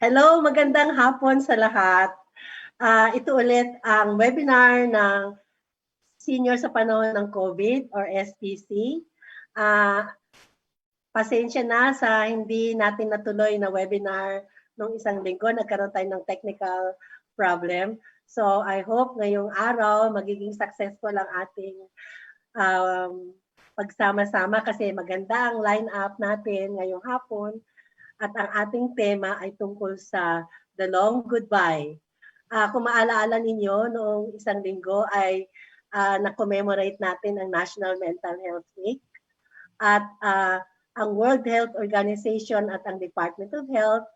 Hello, magandang hapon sa lahat. Ito ulit ang webinar ng Senior sa Panahon ng COVID or SPC. Pasensya na sa hindi natin natuloy na webinar nung isang linggo. Nagkaroon tayo ng technical problem. So I hope ngayong araw magiging successful ang ating pagsama-sama kasi maganda ang line-up natin ngayong hapon. At ang ating tema ay tungkol sa The Long Goodbye. Kung maalaala ninyo, noong isang linggo ay na-commemorate natin ang National Mental Health Week. At ang World Health Organization at ang Department of Health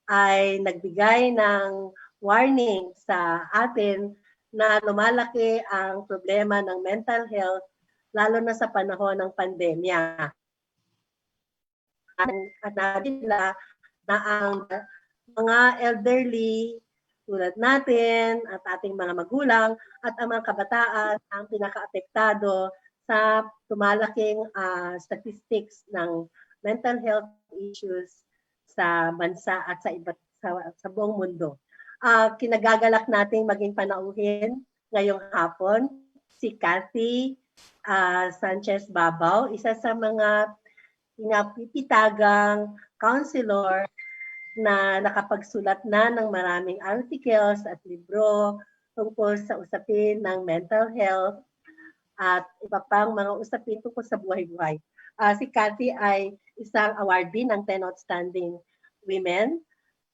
ay nagbigay ng warning sa atin na lumalaki ang problema ng mental health lalo na sa panahon ng pandemya. At nila na ang mga elderly tulad natin at ating mga magulang at ang mga kabataan ang pinaka-apektado sa tumalaking statistics ng mental health issues sa bansa at sa buong mundo. Kinagagalak nating maging panauhin ngayong hapon si Cathy Sanchez Babao, isa sa mga pinapipitagang counselor na nakapagsulat na ng maraming articles at libro tungkol sa usapin ng mental health at iba pang mga usapin tungkol sa buhay-buhay. Si Cathy ay isang awardee ng 10 Outstanding Women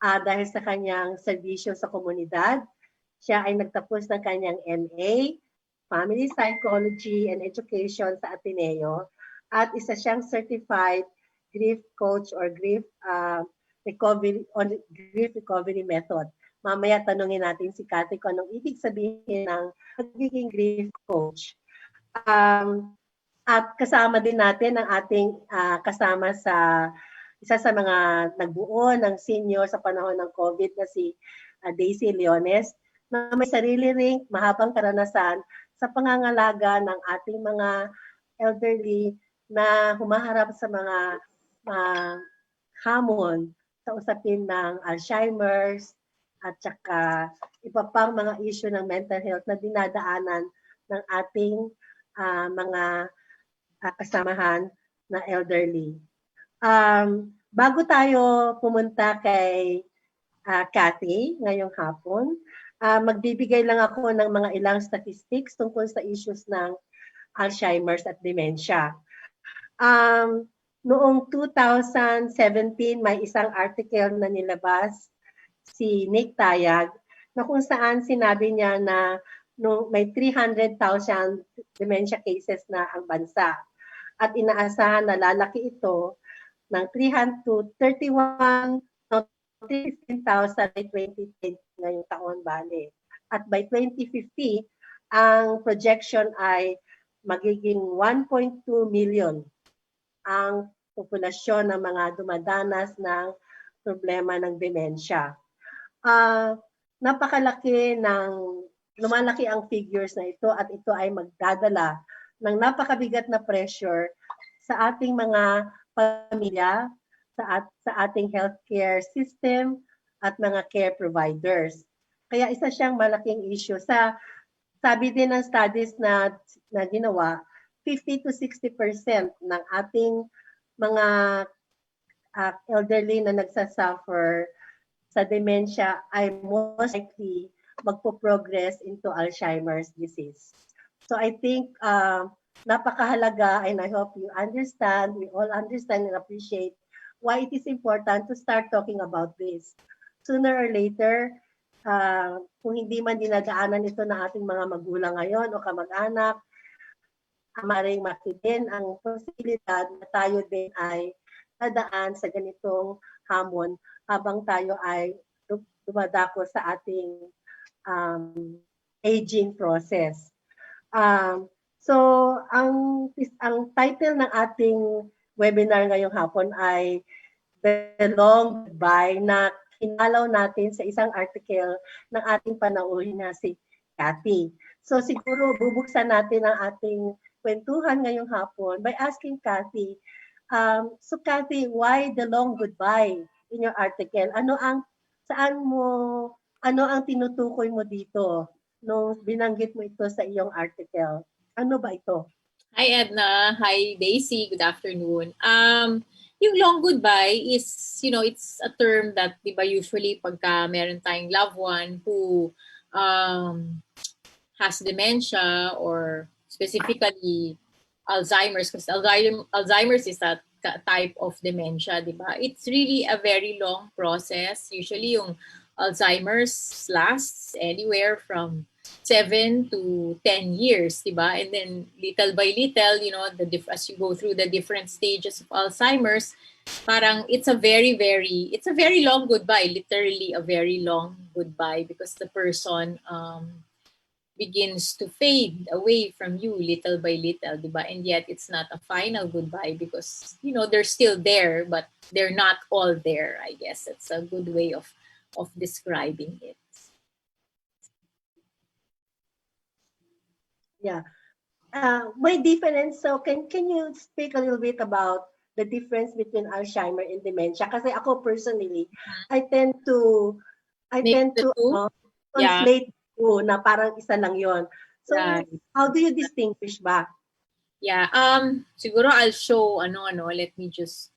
dahil sa kanyang serbisyo sa komunidad. Siya ay nagtapos ng kanyang MA, Family Psychology and Education sa Ateneo at isa siyang certified grief coach or grief recovery method. Mamaya tanungin natin si Cathy kung anong ibig sabihin ng pagiging grief coach. At kasama din natin ang ating kasama sa isa sa mga nagbuo ng senior sa panahon ng COVID na si Daisy Leones na may sarili ring mahabang karanasan sa pangangalaga ng ating mga elderly na humaharap sa mga hamon sa usapin ng Alzheimer's at saka iba pang mga issue ng mental health na dinadaanan ng ating mga kasamahan na elderly. Bago tayo pumunta kay Cathy ngayong hapon, magbibigay lang ako ng mga ilang statistics tungkol sa issues ng Alzheimer's at dementia. Noong 2017, may isang article na nilabas si Nick Tayag na kung saan sinabi niya na may 300,000 dementia cases na ang bansa at inaasahan na lalaki ito ng 331,000 by 2020 ngayong taon bale. At by 2050, ang projection ay magiging 1.2 million ang populasyon ng mga dumadanas ng problema ng demensya. Lumalaki ang figures na ito at ito ay magdadala ng napakabigat na pressure sa ating mga pamilya, sa ating healthcare system at mga care providers. Kaya isa siyang malaking issue. Sabi din ng studies na ginawa, 50 to 60% ng ating mga elderly na nagsasuffer sa dementia ay most likely magpo-progress into Alzheimer's disease. So I think napakahalaga and I hope you understand, we all understand and appreciate why it is important to start talking about this. Sooner or later, kung hindi man dinadaanan ito ng ating mga magulang ngayon o kamag-anak, maaaring makidin ang posibilidad na tayo din ay dadaan sa ganitong hamon habang tayo ay dumadako sa ating aging process. So, ang title ng ating webinar ngayong hapon ay The Long Goodbye na kinalaw natin sa isang article ng ating panauhin na si Cathy. So siguro bubuksan natin ang ating kwentuhan ngayong hapon by asking Cathy, so Cathy, why the long goodbye in your article? Ano ang saan mo, ano ang tinutukoy mo dito nung binanggit mo ito sa iyong article? Ano ba ito? Hi Edna, hi Daisy, good afternoon. Yung long goodbye is, it's a term that, di ba, usually pagka meron tayong loved one who um, has dementia or specifically Alzheimer's, because Alzheimer's is a type of dementia, di ba? It's really a very long process. Usually yung Alzheimer's lasts anywhere from 7 to 10 years, di ba? And then little by little, as you go through the different stages of Alzheimer's, parang it's a very long goodbye, literally a very long goodbye, because the person begins to fade away from you little by little, diba? And yet it's not a final goodbye because, they're still there, but they're not all there, I guess. It's a good way of describing it. Yeah. May difference. So can you speak a little bit about the difference between Alzheimer and dementia? Kasi ako personally, I tend to translate to na parang isa lang yon. So how do you distinguish ba? Yeah. Siguro I'll show let me just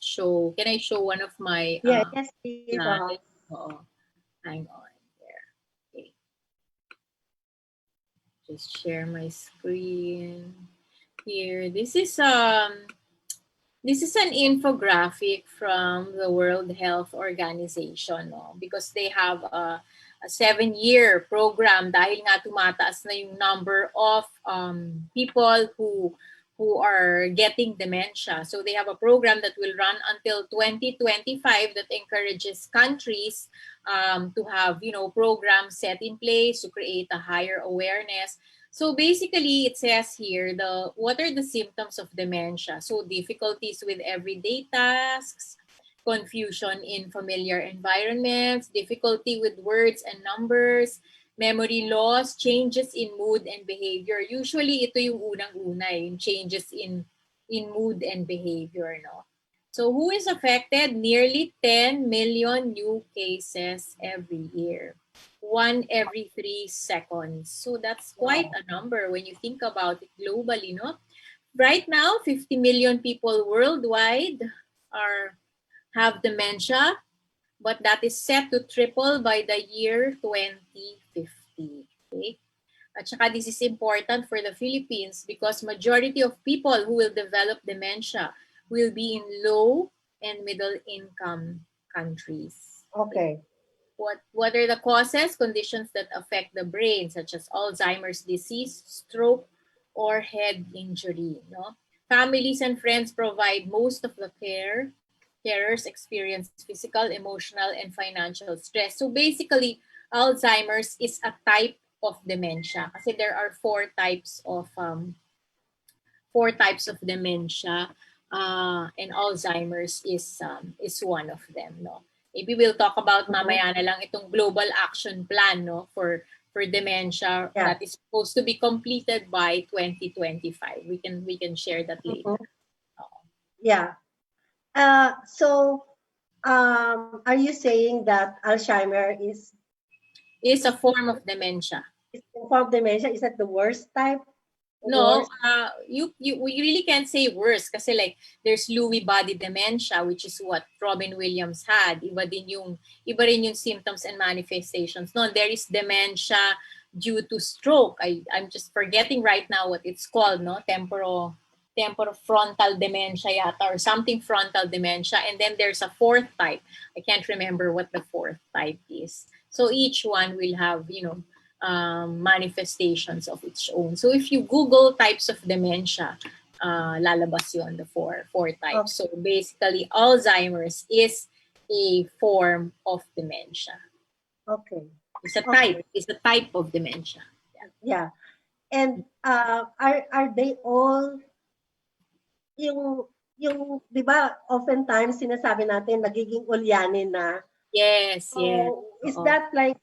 show. Can I show one of my yes, please. Hang on there. Okay. Just share my screen here. This is an infographic from the World Health Organization, no? Because they have a 7-year program dahil nga tumataas na yung number of people who are getting dementia. So they have a program that will run until 2025 that encourages countries to have, programs set in place to create a higher awareness. So basically, it says here, what are the symptoms of dementia? So difficulties with everyday tasks, confusion in familiar environments, difficulty with words and numbers, memory loss, changes in mood and behavior. Usually, ito yung unang-una, yung changes in mood and behavior, no? So who is affected? Nearly 10 million new cases every year. 1 every 3 seconds. So that's quite a number when you think about it globally, no? Right now, 50 million people worldwide have dementia, but that is set to triple by the year 2050. Okay? At saka this is important for the Philippines because majority of people who will develop dementia will be in low and middle income countries. Okay. What are the causes? Conditions that affect the brain, such as Alzheimer's disease, stroke, or head injury. No? Families and friends provide most of the care. Carers experience physical, emotional, and financial stress. So basically, Alzheimer's is a type of dementia. Kasi there are four types of dementia, and Alzheimer's is one of them. No. Maybe we'll talk about mamaya na lang itong global action plan, no, for dementia that is supposed to be completed by 2025. We can share that later. Yeah. So are you saying that Alzheimer is a form of dementia? Is a form of dementia? Is that the worst type? No, we really can't say worse kasi like there's Lewy body dementia, which is what Robin Williams had. Iba rin yung symptoms and manifestations. No, there is dementia due to stroke. I'm just forgetting right now what it's called, no? Temporofrontal dementia yata or something frontal dementia. And then there's a fourth type. I can't remember what the fourth type is. So each one will have, manifestations of its own. So if you Google types of dementia, lalabas yun, the four types. Okay. So basically, Alzheimer's is a form of dementia. Okay. It's a type. It's a type of dementia. Yeah. And are they all yung 'di ba oftentimes sinasabi natin nagiging ulyanin na? Yes, so, yes.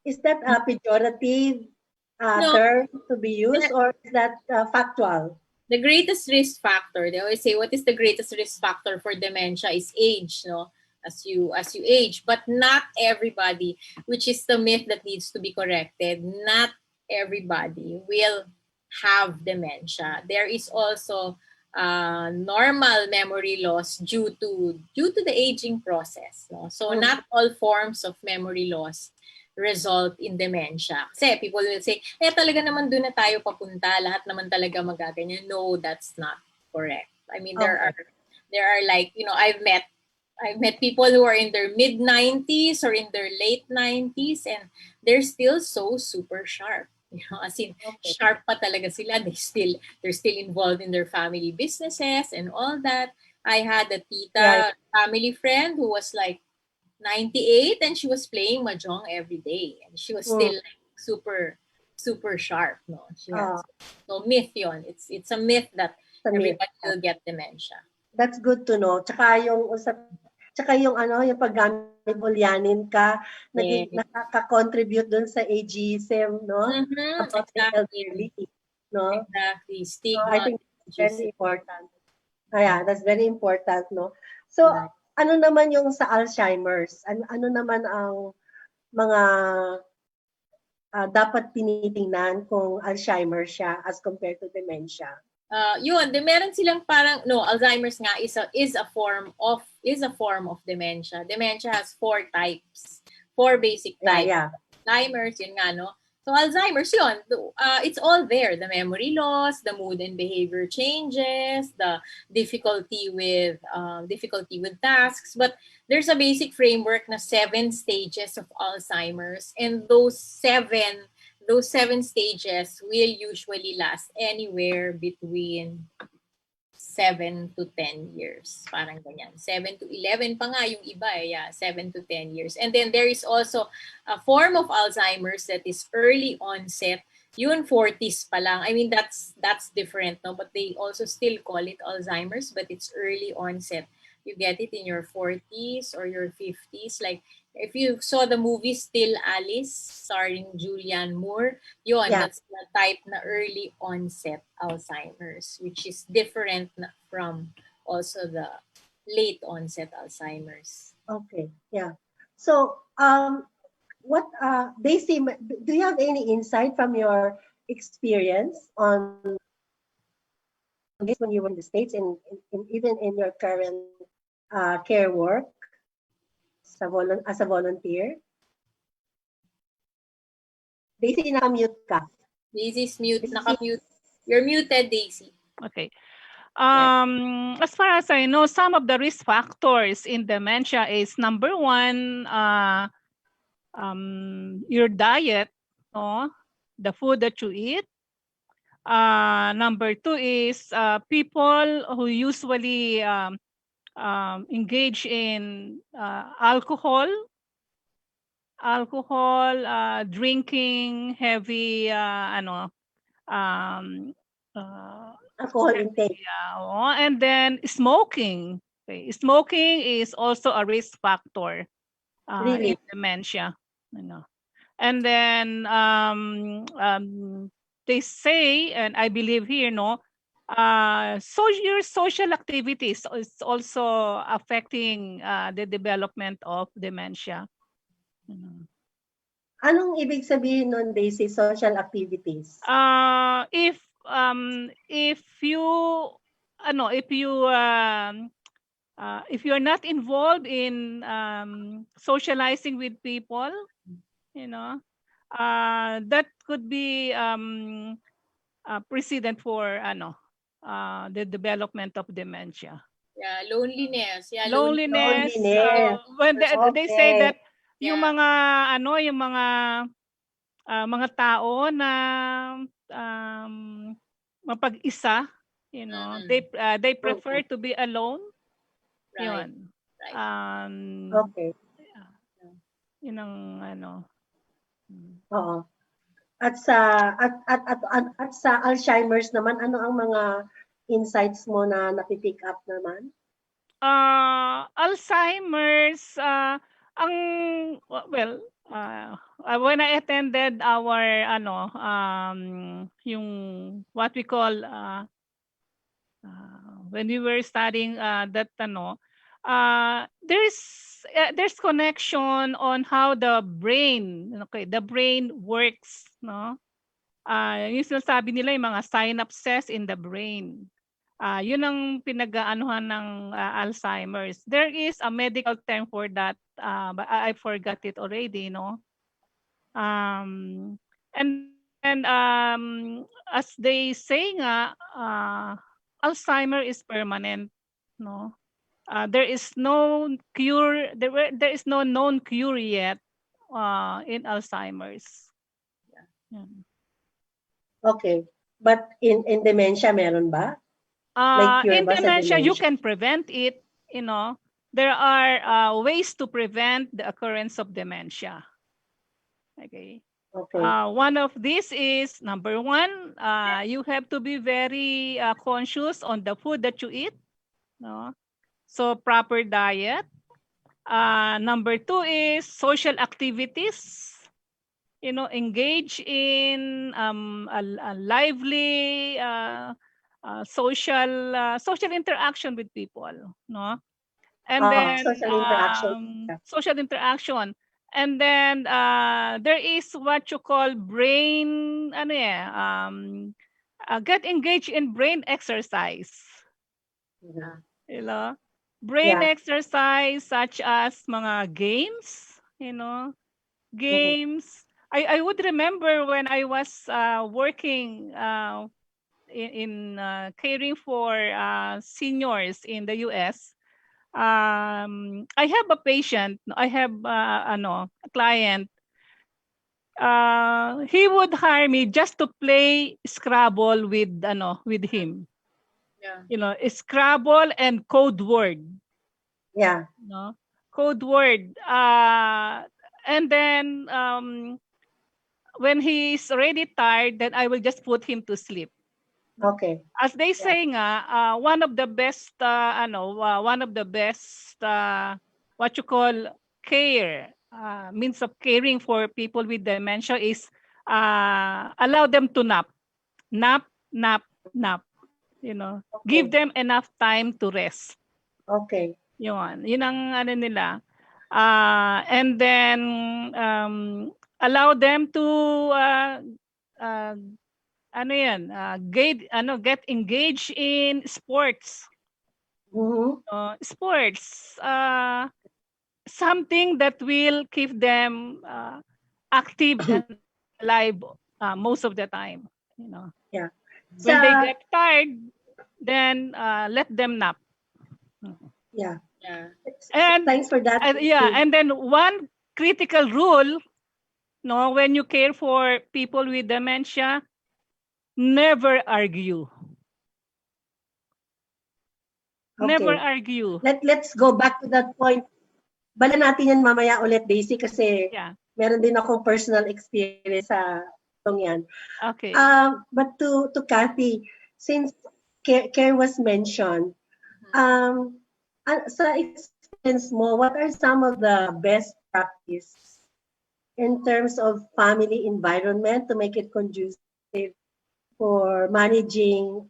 Is that a pejorative term to be used or is that factual? The greatest risk factor, they always say, what is the greatest risk factor for dementia is age, no? as you age. But not everybody, which is the myth that needs to be corrected, not everybody will have dementia. There is also normal memory loss due to the aging process. No? So not all forms of memory loss result in dementia. Kasi people will say, talaga naman doon na tayo papunta, lahat naman talaga magaganyan. No, that's not correct. I mean, there are like, I've met people who are in their mid 90s or in their late 90s, and they're still so super sharp. As in, sharp pa talaga sila. They're still involved in their family businesses and all that. I had a tita family friend who was like 98 and she was playing mahjong every day, and she was still like super super sharp. No, she has. So myth yon. It's a myth that everybody will get dementia. That's good to know. Tsaka yung yung paggamit ulyanin ka, nakaka-contribute dun sa ageism, no? About the elderly, no? Exactly. Stigma. I think it's very important. Yeah, that's very important, no? So, ano naman yung sa Alzheimer's? Ano naman ang mga dapat tinitingnan kung Alzheimer's siya as compared to dementia? Meron silang parang Alzheimer's nga is a form of dementia. Dementia has 4 types, 4 basic types. Yeah. Alzheimer's, yun nga, no? So Alzheimer's, it's all there. The memory loss, the mood and behavior changes, the difficulty with tasks. But there's a basic framework na 7 stages of Alzheimer's, and those seven stages will usually last anywhere between 7 to 10 years. Parang ganyan. 7 to 11 pa nga yung iba. 7 to 10 years. And then there is also a form of Alzheimer's that is early onset. Yun 40s pa lang. I mean, that's different, no? But they also still call it Alzheimer's, but it's early onset. You get it in your 40s or your 50s. Like, if you saw the movie Still Alice, starring Julianne Moore, that's the type na early onset Alzheimer's, which is different from also the late onset Alzheimer's. Okay, yeah. So, what Daisy, do you have any insight from your experience on this when you were in the States and even in your current care work as a volunteer? Daisy, naka-mute ka. Daisy's mute. Naka-mute. You're muted, Daisy. Okay. As far as I know, some of the risk factors in dementia is number 1, your diet, the food that you eat. Number 2 is people who usually engage in alcohol, drinking, heavy, alcohol intake. And then smoking. Okay. Smoking is also a risk factor in dementia. And then they say, and I believe here, so your social activities is also affecting the development of dementia. Anong ibig sabihin nun, Daisy, social activities? If you're not involved in socializing with people, that could be precedent for the development of dementia. Loneliness. Loneliness. When they say that yung mga mga tao na mapag-isa, they prefer to be alone. Right. Yun. Okay. Yun ang Oo. At sa Alzheimer's naman, ano ang mga insights mo na napipick up naman? Alzheimer's, when I attended our yung what we call when we were studying that there's connection on how the brain, the brain works, no? Yung sinasabi nila yung mga synapses in the brain. Yun ang pinag-aanuhan ng Alzheimer's. There is a medical term for that, but I forgot it already, no? And as they say nga, Alzheimer is permanent, no? There is no cure. There is no known cure yet in Alzheimer's. Yeah. Okay. But in dementia, meron ba? May cure In ba sa dementia, you dementia? can prevent it. You know, there are ways to prevent the occurrence of dementia. Okay. Okay. One of these is, number one, you have to be very conscious on the food that you eat. No? So proper diet. Number two is social activities. You know, engage in a lively social interaction with people, no? And then Social interaction. social interaction. And then there is what you call brain, get engaged in brain exercise. Mhm. You know, brain Yeah. exercise such as mga games, you know, games. I would remember when I was working in caring for seniors in the US. I have a patient. I have a client. He would hire me just to play Scrabble with him. Yeah. You know, Scrabble and code word. Yeah. No, code word. And then when he's already tired, then I will just put him to sleep. Okay. As they say nga, one of the best what you call care, means of caring for people with dementia is allow them to nap. Nap, nap, nap. You know, give Okay. them enough time to rest. Okay. Yun ang ano nila. And then allow them to get engaged in sports. Mhm. Sports, something that will keep them active and alive most of the time. You know, Yeah. when they Sa get tired, then let them nap. yeah. Yeah. And Thanks for that. and then one critical rule, no, when you care for people with dementia, never argue. Never Okay. argue. Let's go back to that point. Bala natin yan mamaya ulit, Daisy, kasi Yeah. meron din akong personal experience sa itong yan. Okay. But to Cathy, since care was mentioned, sa experience mo, what are some of the best practice in terms of family environment to make it conducive for managing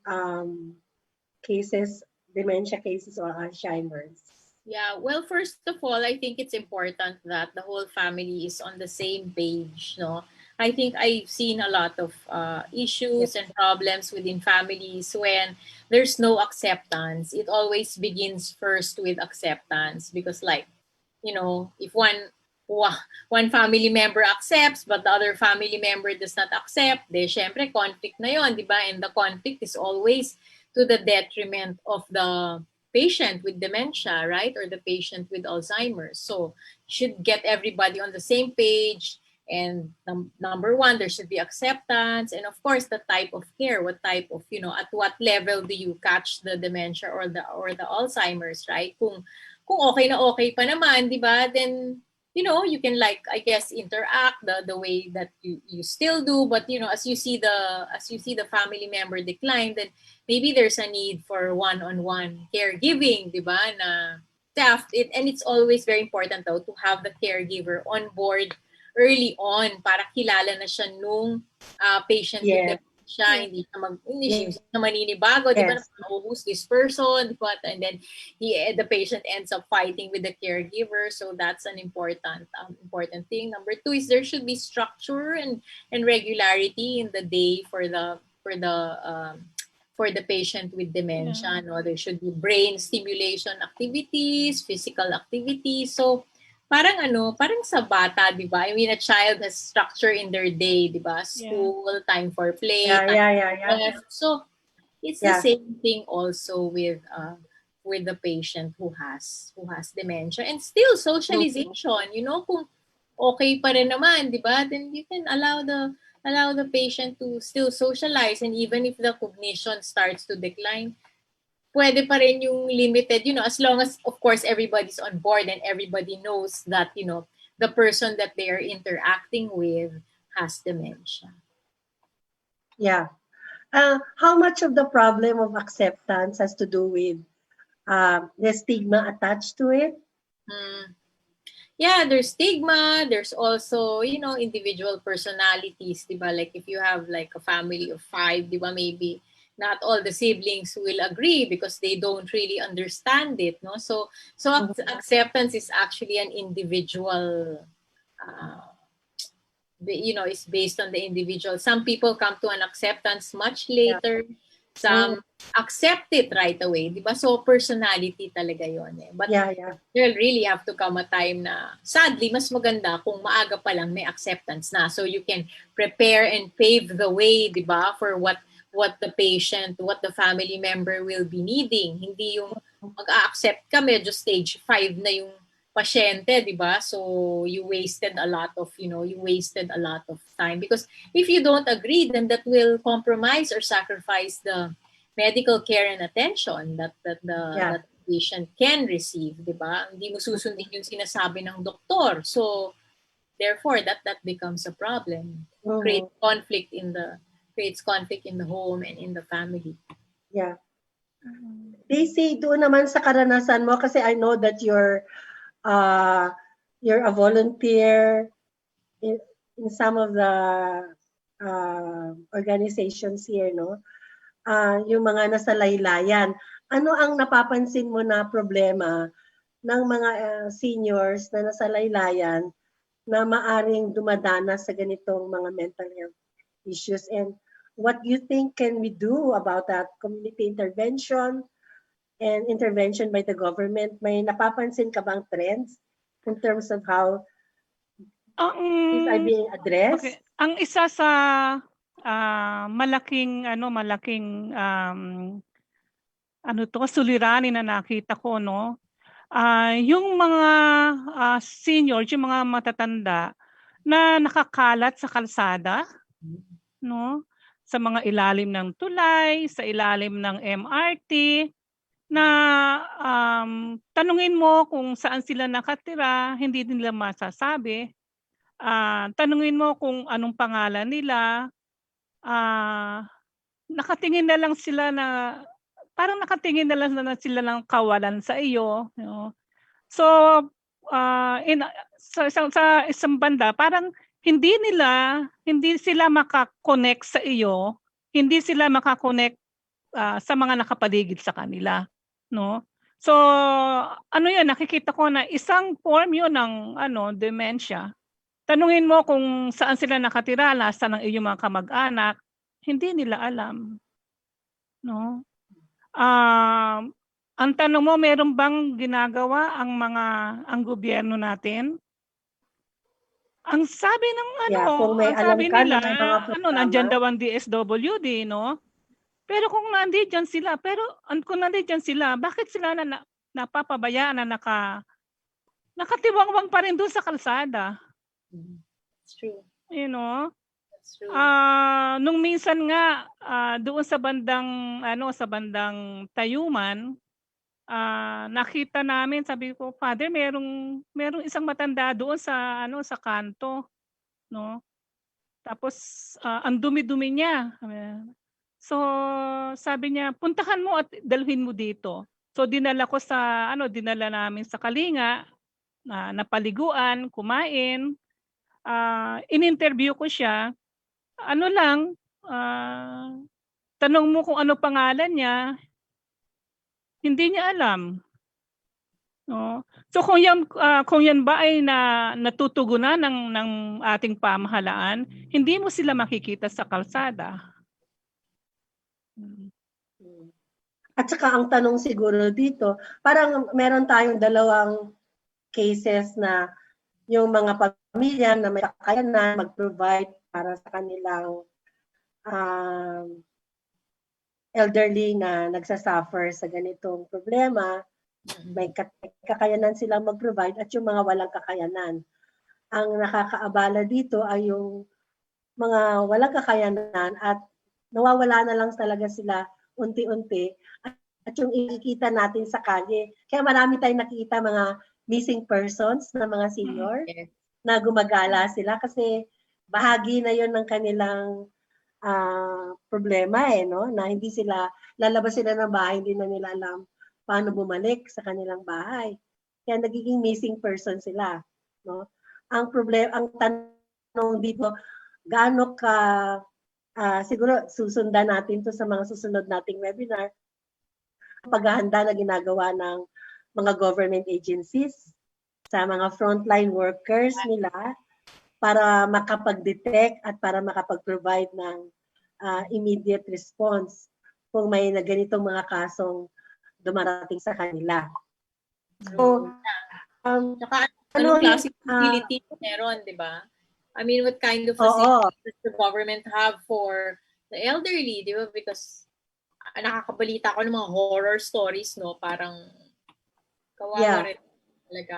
dementia cases or Alzheimer's? Yeah, well, first of all, I think it's important that the whole family is on the same page, no? I think I've seen a lot of issues and problems within families when there's no acceptance. It always begins first with acceptance because, like, if one family member accepts but the other family member does not accept, syempre conflict na yon, di ba? And the conflict is always to the detriment of the patient with dementia, right? Or the patient with Alzheimer's. So should get everybody on the same page. And number one, there should be acceptance. And of course, the type of care, what type of, at what level do you catch the dementia or the Alzheimer's, right? Kung okay na okay pa naman, di ba? Then, you can, like, I guess, interact the way that you still do. But, as you see the family member decline, then maybe there's a need for one-on-one caregiving, di ba? Na staff, and it's always very important though to have the caregiver on board early on para kilala na siya nung patient with Yeah. dementia siya, hindi siya maninibago, di ba? Yes. Oh, who's this person? What? And then the patient ends up fighting with the caregiver. So that's an important thing. Number 2 is there should be structure and regularity in the day for the patient with dementia. No, there should be brain stimulation activities, physical activities. So parang sa bata, di ba? I mean, a child has structure in their day, di ba? School, time for play, time for rest. So, it's the same thing also with the patient who has dementia. And still, socialization, you know, kung okay pa rin naman, di ba? Then you can allow the patient to still socialize, and even if the cognition starts to decline, pwede pa rin yung limited, you know, as long as, of course, everybody's on board and everybody knows that, you know, the person that they are interacting with has dementia. Yeah. How much of the problem of acceptance has to do with the stigma attached to it? Yeah, there's stigma. There's also, you know, individual personalities, diba? Like if you have like a family of 5, diba, maybe not all the siblings will agree because they don't really understand it, no? So acceptance is actually an individual, you know, it's based on the individual. Some people come to an acceptance much later. Some accept it right away, di ba? So personality talaga yon eh. But there'll really have to come a time na, sadly, mas maganda kung maaga pa lang may acceptance na, so you can prepare and pave the way, di ba, for what the patient, what the family member will be needing. Hindi yung mag-a-accept ka, medyo stage 5 na yung pasyente, di ba? So you wasted a lot of time, because if you don't agree, then that will compromise or sacrifice the medical care and attention that the patient can receive, di ba? Hindi mo susundin yung sinasabi ng doktor. So therefore that becomes a problem. Creates conflict in the home and in the family. Yeah. Daisy, doon naman sa karanasan mo, kasi I know that you're a volunteer in some of the organizations here, no? Yung mga nasa laylayan. Ano ang napapansin mo na problema ng mga seniors na nasa laylayan na maaring dumadanas sa ganitong mga mental health issues, and what you think can we do about that? Community intervention and intervention by the government. May napapansin ka bang trends in terms of how these are being addressed? Okay. Ang isa sa malaking suliranin na nakita ko, no, yung mga seniors, yung mga matatanda na nakakalat sa kalsada, no, sa mga ilalim ng tulay, sa ilalim ng MRT, na tanungin mo kung saan sila nakatira, hindi nila masasabi. Tanungin mo kung anong pangalan nila. Nakatingin na lang sila na, parang nakatingin na lang sila ng kawalan sa iyo. You know? So, sa isang banda, parang hindi sila makakonect sa iyo, hindi sila makakonect sa mga nakapaligid sa kanila, no? So, yan, nakikita ko na isang form yun ng dementia. Tanungin mo kung saan sila nakatira, nasaan ang iyong mga kamag-anak, hindi nila alam, no? Ang tanong mo, meron bang ginagawa ang gobyerno natin? Ang sabi ng kung may ang sabi nila, may mga programa, nandyan daw ang DSWD, no? Pero kung nandiyan sila, bakit sila napapabayaan na nakatiwangwang pa rin doon sa kalsada? It's true. You know? That's true. Nung minsan nga doon sa bandang Tayuman, nakita namin, sabi ko, Father, merong isang matanda doon sa kanto, no? Tapos ang dumi-dumi niya. So sabi niya, puntahan mo at dalhin mo dito. So dinala namin sa Kalinga, napaliguan, kumain, in-interview ko siya. tanong mo kung ano pangalan niya, hindi niya alam. No? So kung yan ba ay natutugunan ng ating pamahalaan, hindi mo sila makikita sa kalsada. At saka ang tanong siguro dito, parang meron tayong dalawang cases na yung mga pamilya na may kakayanan mag-provide para sa kanilang elderly na nagsasuffer sa ganitong problema, may kakayanan silang mag-provide at yung mga walang kakayanan. Ang nakakaabala dito ay yung mga walang kakayanan at nawawala na lang talaga sila unti-unti at yung ikikita natin sa kalye. Kaya marami tayong nakikita mga missing persons na mga senior na gumagala sila kasi bahagi na yon ng kanilang problema no? Na hindi sila, lalabas sila ng bahay, hindi na nila alam paano bumalik sa kanilang bahay. Kaya nagiging missing person sila. No? Ang problema, ang tanong dito, gaano ka, siguro susundan natin to sa mga susunod nating webinar, paghahanda na ginagawa ng mga government agencies sa mga frontline workers nila para makapag-detect at para makapag-provide ng immediate response kung may na ganitong mga kasong dumarating sa kanila. So, saka anong klaseng facility meron, di ba? I mean, what kind of facilities does the government have for the elderly, di ba? Because nakakabalita ko ng mga horror stories, no? Parang kawawa rin talaga.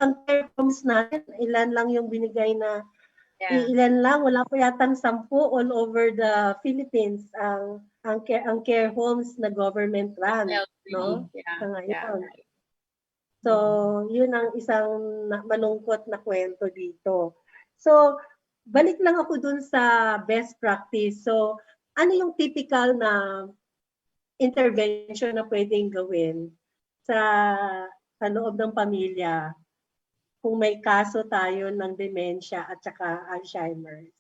Ang care homes natin, ilan lang yung binigay na ilan lang, wala po yatang 10 all over the Philippines ang care homes na government run, no? Sa ngayon. So, yun ang isang malungkot na kwento dito. So, balik lang ako dun sa best practice. So, ano yung typical na intervention na pwedeng gawin sa loob ng pamilya kung may kaso tayo ng dementia at saka Alzheimer's?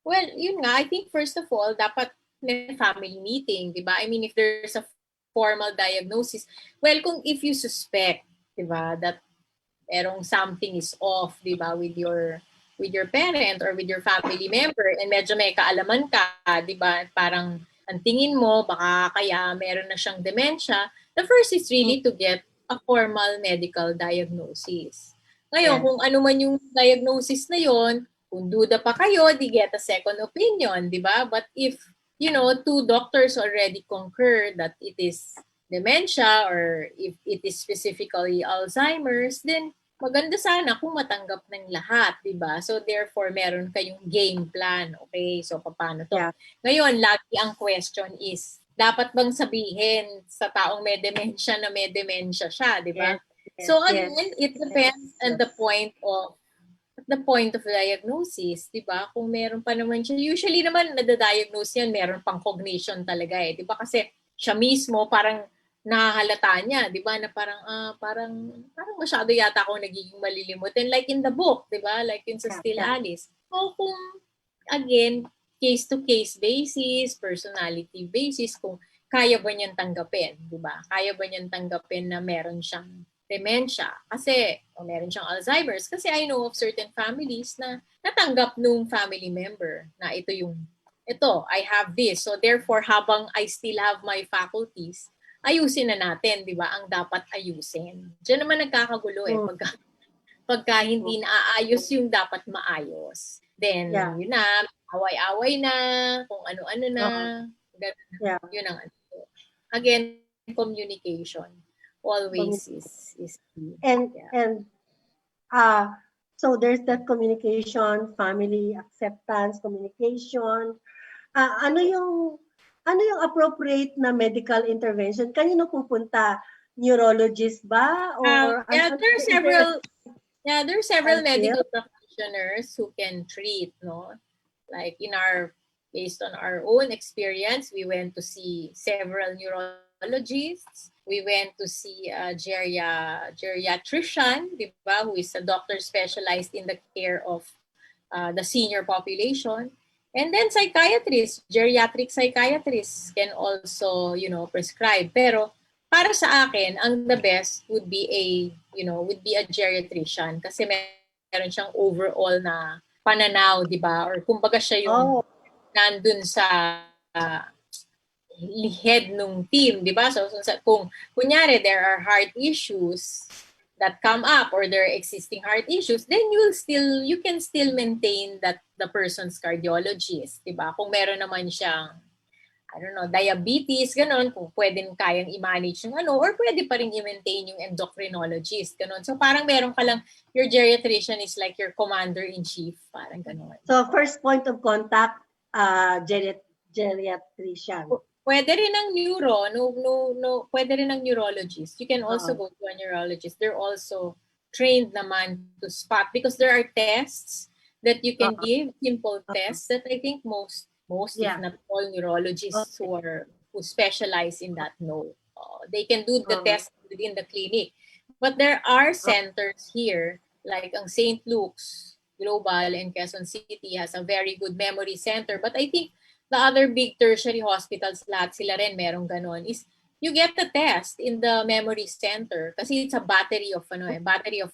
Well, yun nga, I think first of all, dapat may family meeting, di ba? I mean, if there's a formal diagnosis, well, if you suspect, di ba, that merong something is off, di ba, with your parent or with your family member and medyo may kaalaman ka, di ba, parang ang tingin mo, baka kaya meron na siyang dementia, the first is really to get a formal medical diagnosis. Ngayon, kung ano man yung diagnosis na yon, kung duda pa kayo, di get a second opinion, di ba? But if, 2 doctors already concur that it is dementia or if it is specifically Alzheimer's, then maganda sana kung matanggap ng lahat, di ba? So therefore, meron kayong game plan. Okay, so paano to? Yeah. Ngayon, lagi ang question is, dapat bang sabihin sa taong may dementia na may dementia siya, di ba? Yes. So again, it depends on the point of diagnosis, di ba? Kung meron pa naman siya, usually naman nadadiagnose yan, meron pang cognition talaga di ba? Kasi siya mismo parang nahahalata niya, di ba? Na parang masyado yata ako nagiging malilimot. And like in the book, di ba? Like yun sa Still Alice. So kung, again, case-to-case basis, personality basis, kung kaya ba niyang tanggapin, di ba? Kaya ba niyang tanggapin na meron siyang dementia? Kasi, o meron siyang Alzheimer's. Kasi I know of certain families na natanggap nung family member na I have this. So therefore, habang I still have my faculties, ayusin na natin, di ba? Ang dapat ayusin. Diyan naman nagkakagulo pagka hindi naaayos yung dapat maayos. Then, yun na, away-away na, kung ano-ano na. Yun ang ano. Again, communication always is key. And so there's that communication, family acceptance, communication. Ano yung appropriate na medical intervention? Kanino pupunta? Neurologist ba? Or there are several medical practitioners who can treat, no? Like based on our own experience, we went to see several neurologists. We went to see a geriatrician, di ba, who is a doctor specialized in the care of the senior population. And then psychiatrists, geriatric psychiatrists can also, prescribe. Pero para sa akin, ang the best would be a geriatrician kasi meron siyang overall na pananaw, di ba? Or kumbaga siya yung nandun sa head nung team, di ba? So kung kunyari there are heart issues that come up or there are existing heart issues, then you can still maintain that the person's cardiologist, di ba? Kung meron naman siyang, I don't know, diabetes, ganon, kung pwedeng kayang i-manage yung or pwede pa rin i-maintain yung endocrinologist, ganon. So parang meron ka lang, your geriatrician is like your commander-in-chief, parang ganon. So first point of contact, geriatrician. Pwede rin ang pwede rin ang neurologist. You can also go to a neurologist. They're also trained naman to spot because there are tests that you can give, simple tests that I think most if not all neurologists who specialize in that know. They can do the test within the clinic. But there are centers here, like ang St. Luke's Global in Quezon City has a very good memory center. But I think the other big tertiary hospitals, lahat sila rin merong ganon, is you get the test in the memory center kasi it's a battery of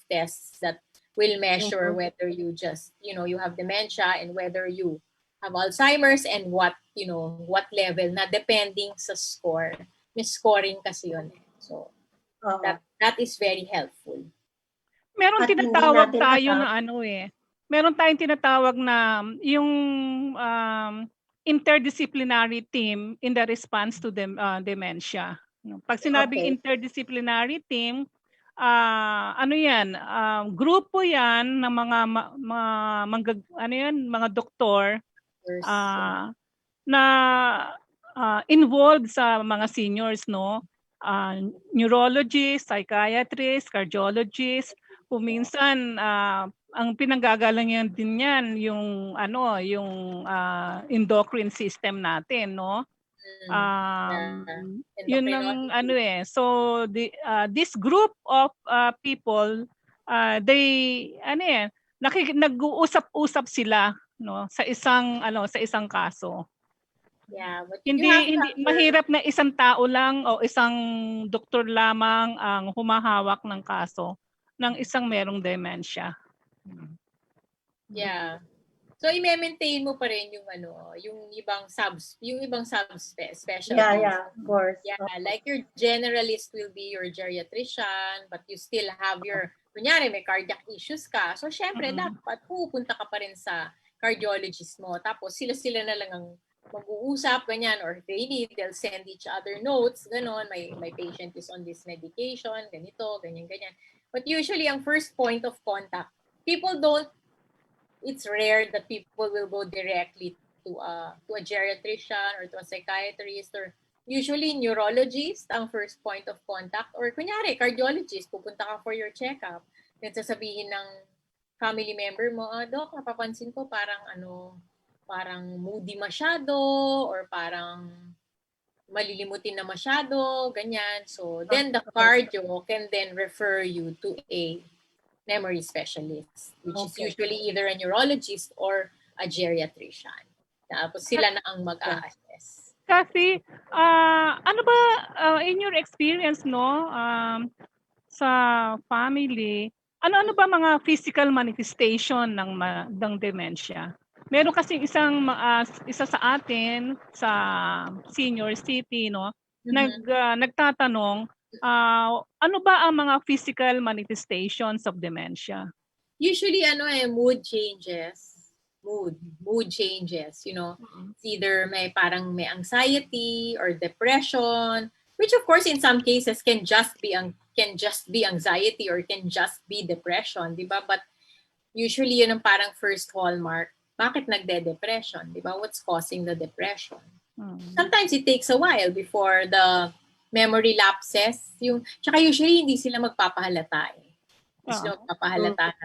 tests that will measure whether you just, you have dementia and whether you have Alzheimer's and what level na depending sa score. May scoring kasi yun. So, that is very helpful. Meron tinatawag tayo na meron tayong tinatawag na yung interdisciplinary team in the response to dementia. Pag sinabing interdisciplinary team, grupo yan ng mga doktor na involved sa mga seniors, no? Neurologist, psychiatrist, cardiologist, kung minsan ang pinanggagalingan din yan yung endocrine system natin, no? Yun ang so this group of people they nag-uusap-usap sila, no, sa isang kaso. Yeah, but hindi mahirap na isang tao lang o isang doktor lamang ang humahawak ng kaso ng isang merong dementia. Yeah. So i-maintain mo pa rin yung ibang subspecialties. Yeah, of course. Yeah, like your generalist will be your geriatrician, but you still have your, kunyari may cardiac issues ka. So syempre dapat pupunta ka pa rin sa cardiologist mo. Tapos sila na lang ang mag-uusap, ganyan, or if they need, they'll send each other notes, ganon, my patient is on this medication, ganito, ganyan. But usually, ang first point of contact, it's rare that people will go directly to a geriatrician or to a psychiatrist, or usually neurologist ang first point of contact, or kunyari, cardiologist, pupunta ka for your checkup, then sasabihin ng family member mo, Doc, napapansin ko parang moody masyado or parang malilimutin na masyado, ganyan. So, then the cardio can then refer you to a memory specialist, which is usually either a neurologist or a geriatrician. Tapos sila na ang mag-a-assess. Cathy, ano ba in your experience, no, sa family, ano ba mga physical manifestation ng dementia? Meron kasi isa sa atin sa senior city, no, nagtatanong ano ba ang mga physical manifestations of dementia? Usually mood changes. Mood changes, It's either may anxiety or depression, which of course in some cases can just be anxiety or can just be depression, di ba? But usually yun ang parang first hallmark. Bakit nagde-depression? Di ba? What's causing the depression? Sometimes it takes a while before the memory lapses. Tsaka usually hindi sila magpapahalata eh. Hindi sila magpapahalata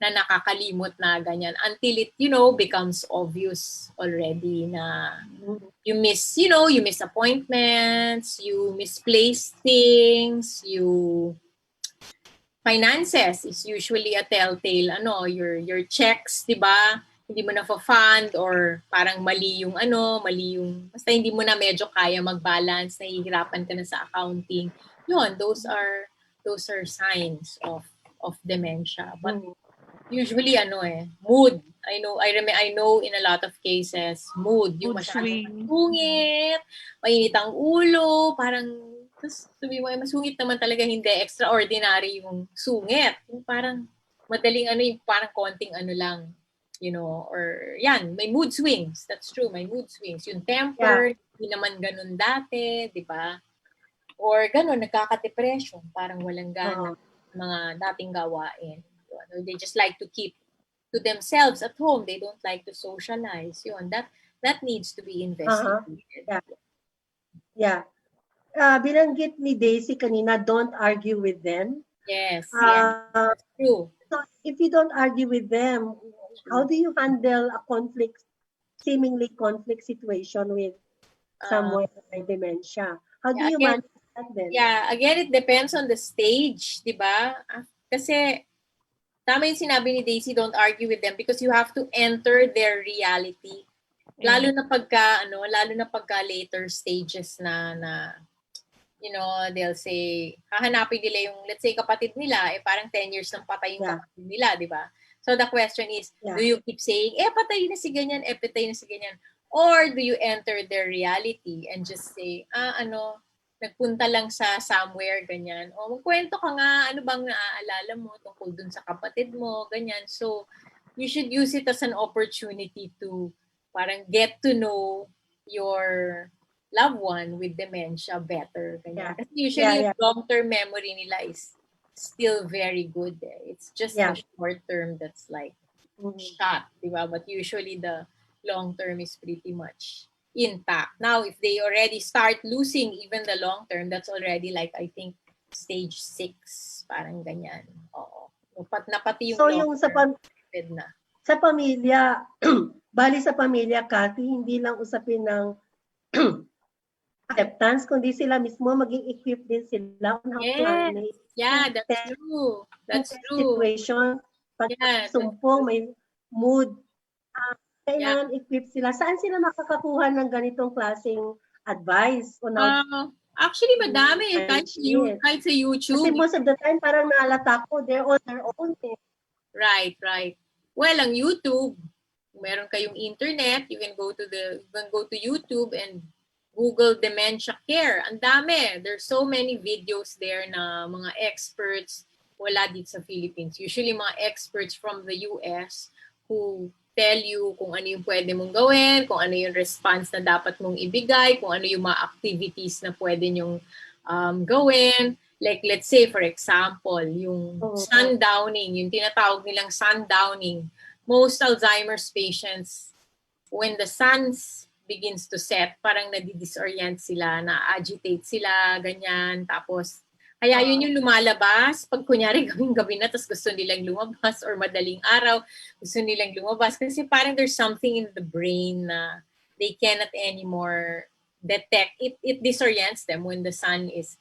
na nakakalimot na ganyan until it, becomes obvious already na you miss appointments, you misplace things, finances is usually a telltale, your checks, di ba? hindi mo na fund or parang mali yung basta hindi mo na medyo kaya mag-balance, nahihirapan ka na sa accounting. Yun, those are signs of dementia. But usually mood. I know in a lot of cases, mood. Yung Mood masyadong swing. masungit, mainit ang ulo, parang sabi mo, masungit naman talaga, hindi extraordinary yung sungit. Yung parang madaling yung parang konting lang, or yan, may mood swings. That's true, may mood swings. Yung temper, hindi naman ganun dati, di ba? Or ganun, nagkaka-depression, parang walang gana, mga dating gawain. Or they just like to keep to themselves at home. They don't like to socialize. Yun, that needs to be investigated. Yeah. Binanggit ni Daisy kanina, don't argue with them. Yes, that's true. So if you don't argue with them, how do you handle a seemingly conflict situation with someone with dementia? How do you manage that then? Yeah, again, it depends on the stage, di ba? Kasi tama yung sinabi ni Daisy, don't argue with them because you have to enter their reality. Lalo na pagka later stages na they'll say, hahanapin nila yung, let's say, kapatid nila, parang 10 years nang patay yung kapatid nila, di ba? So the question is, do you keep saying, patay na si ganyan, patay na si ganyan? Or do you enter their reality and just say, nagpunta lang sa somewhere, ganyan. O magkwento ka nga, ano bang naaalala mo tungkol dun sa kapatid mo, ganyan. So you should use it as an opportunity to parang get to know your loved one with dementia better. Ganyan. Kasi usually yung long-term memory nila is still very good. It's just the short-term that's like shot, diba? But usually the long-term is pretty much intact. Now, if they already start losing even the long-term, that's already like, I think, stage 6. Parang ganyan. Oo. Napati yung so long-term. Sa pamilya, bali sa pamilya, Cathy, hindi lang usapin ng acceptance, kundi sila mismo maging equipped din sila on how to manage. Yeah, that's true. That's true. Situation, pag sumpong, may mood, kailangan equipped sila. Saan sila makakakuha ng ganitong klaseng advice? On how actually, madami. Kahit sa YouTube. Kasi most of the time, parang naalata ko, they're on their own. Right. Well, ang YouTube, meron kayong internet, you can go to YouTube and Google dementia care. Ang dami. There's so many videos there na mga experts wala dito sa Philippines. Usually mga experts from the US who tell you kung ano yung pwede mong gawin, kung ano yung response na dapat mong ibigay, kung ano yung mga activities na pwede nyong gawin. Like let's say for example, yung sundowning, yung tinatawag nilang sundowning. Most Alzheimer's patients, when the sun begins to set, parang nadi-disorient sila, na-agitate sila, ganyan. Tapos, kaya yun yung lumalabas. Pag kunyari gawing-gabi na, tapos gusto nilang lumabas or madaling araw, gusto nilang lumabas. Kasi parang there's something in the brain na they cannot anymore detect. It disorients them when the sun is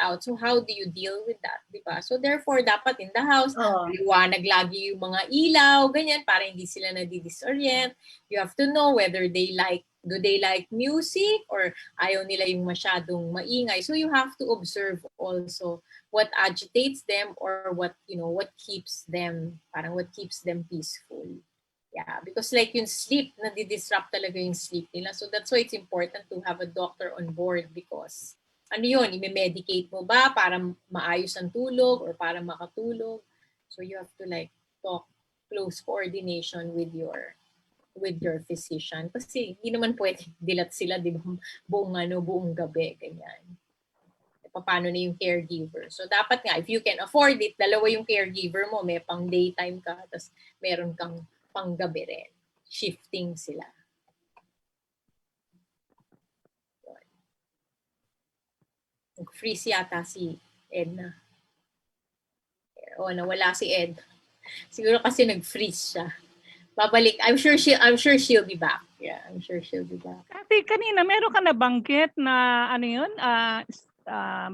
out. So how do you deal with that, di ba? So therefore, dapat in the house, liwanag lagi yung mga ilaw, ganyan, para hindi sila nadi-disorient. You have to know whether do they like music or ayaw nila yung masyadong maingay. So you have to observe also what agitates them or what keeps them peaceful. Yeah, because like yung sleep, nadi-disrupt talaga yung sleep nila. So that's why it's important to have a doctor on board because i-medicate mo ba para maayos ang tulog or para makatulog? So you have to like talk close coordination with your physician kasi hindi naman pwede dilat sila, di ba? Buong gabi, ganyan. Paano na yung caregiver? So dapat nga, if you can afford it, dalawa yung caregiver mo, may pang daytime ka, tapos meron kang pang gabi rin. Shifting sila. Nag-freeze yata si Edna. Nawala si Ed. Siguro kasi nag-freeze siya. Babalik. I'm sure she'll be back. Yeah, I'm sure she'll be back. Cathy, kanina meron ka nabanggit na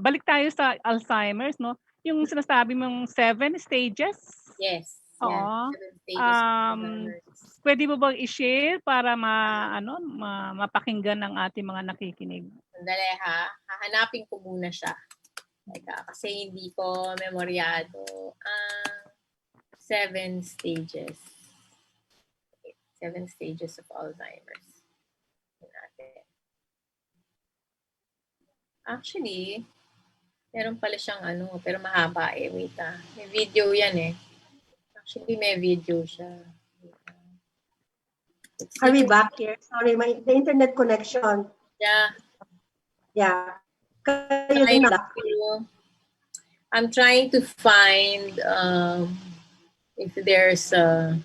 balik tayo sa Alzheimer's, no? Yung sinasabi mong 7 stages? Yes. Yan, Oo. 7 stages of Alzheimer's. Pwede mo bang i-share para mapakinggan ng ating mga nakikinig? Sandali ha, hahanapin ko muna siya. Teka, kasi hindi ko memoryado ang 7 stages. 7 stages of Alzheimer's. Actually, meron pala siyang pero mahaba eh. Wait may video yan eh. Actually, may video siya. Are we back here? Sorry, the internet connection. Yeah. Yeah. Kayo din na. I'm trying to find if there's of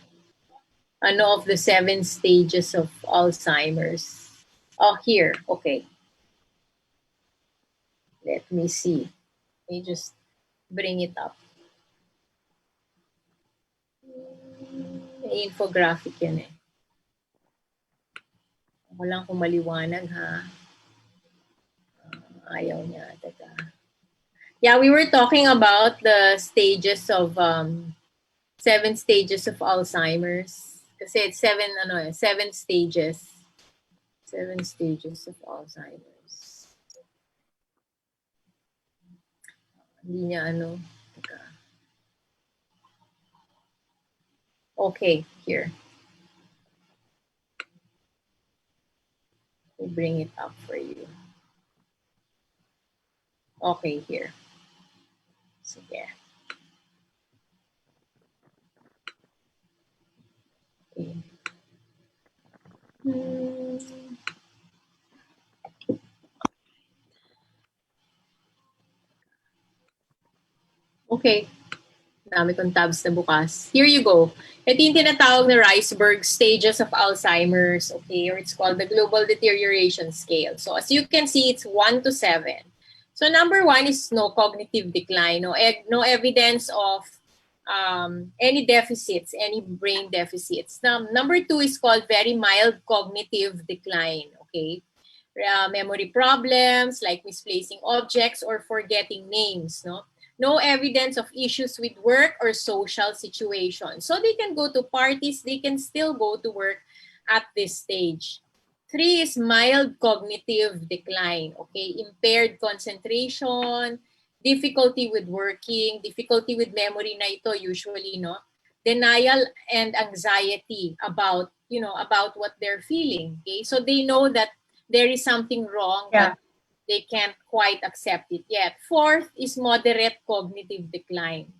the 7 stages of Alzheimer's. Oh, here. Okay. Let me see. Let me just bring it up. May infographic yan eh. Walang kung maliwanag ha. Ayaw niya. Teka. Yeah, we were talking about the stages of 7 stages of Alzheimer's. Kasi it's 7 stages. 7 stages of Alzheimer's. Hindi niya Teka. Okay, here. Let me bring it up for you. Okay, here. Sige. Okay. Okay. Dami kong tabs na bukas. Here you go. Ito yung tinatawag na Riceberg stages of Alzheimer's, okay? Or it's called the Global Deterioration Scale. So as you can see, it's 1 to 7. So number 1 is no cognitive decline, no evidence of any deficits, any brain deficits. Number 2 is called very mild cognitive decline, okay? Memory problems like misplacing objects or forgetting names, no? No evidence of issues with work or social situations. So they can go to parties, they can still go to work at this stage. 3 is mild cognitive decline, okay? Impaired concentration, difficulty with working, difficulty with memory na ito usually, no? Denial and anxiety about what they're feeling, okay? So they know that there is something wrong, but they can't quite accept it yet. 4th is moderate cognitive decline.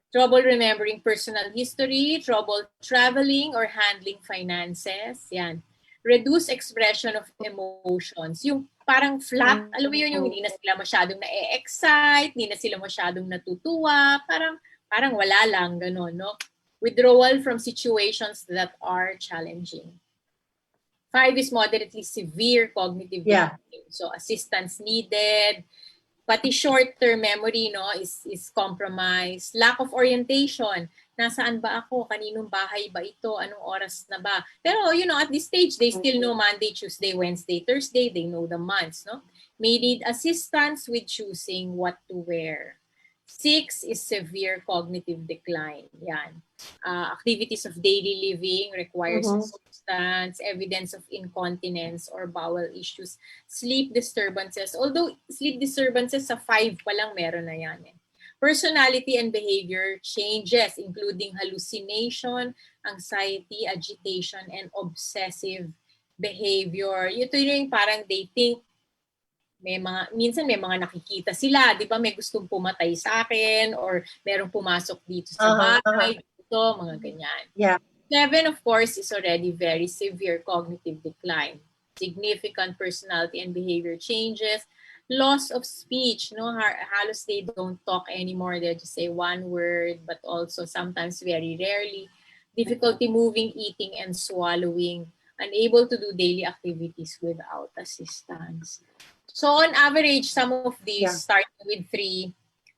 Trouble remembering personal history, trouble traveling or handling finances. Yan. Reduced expression of emotions. Yung parang flat, alam mo yun, yung hindi na sila masyadong na-excite, hindi na sila masyadong natutuwa, parang wala lang, gano'n, no? Withdrawal from situations that are challenging. 5 is moderately severe cognitive decline. So assistance needed. Pati short-term memory is compromised. Lack of orientation. Nasaan ba ako? Kaninong bahay ba ito? Anong oras na ba? Pero at this stage, they still know Monday, Tuesday, Wednesday, Thursday. They know the months, no? May need assistance with choosing what to wear. 6 is severe cognitive decline. Yan. Activities of daily living requires substance, evidence of incontinence or bowel issues, sleep disturbances. Although sleep disturbances sa 5 pa lang meron na yan. Personality and behavior changes including hallucination, anxiety, agitation, and obsessive behavior. Ito yung parang they think minsan may mga nakikita sila, di ba? May gustong pumatay sa akin or merong pumasok dito sa bahay, dito, mga ganyan. Yeah. 7, of course, is already very severe cognitive decline. Significant personality and behavior changes. Loss of speech, no? Halos they don't talk anymore. They just say one word, but also sometimes very rarely. Difficulty moving, eating, and swallowing. Unable to do daily activities without assistance. So on average, some of these starting with 3,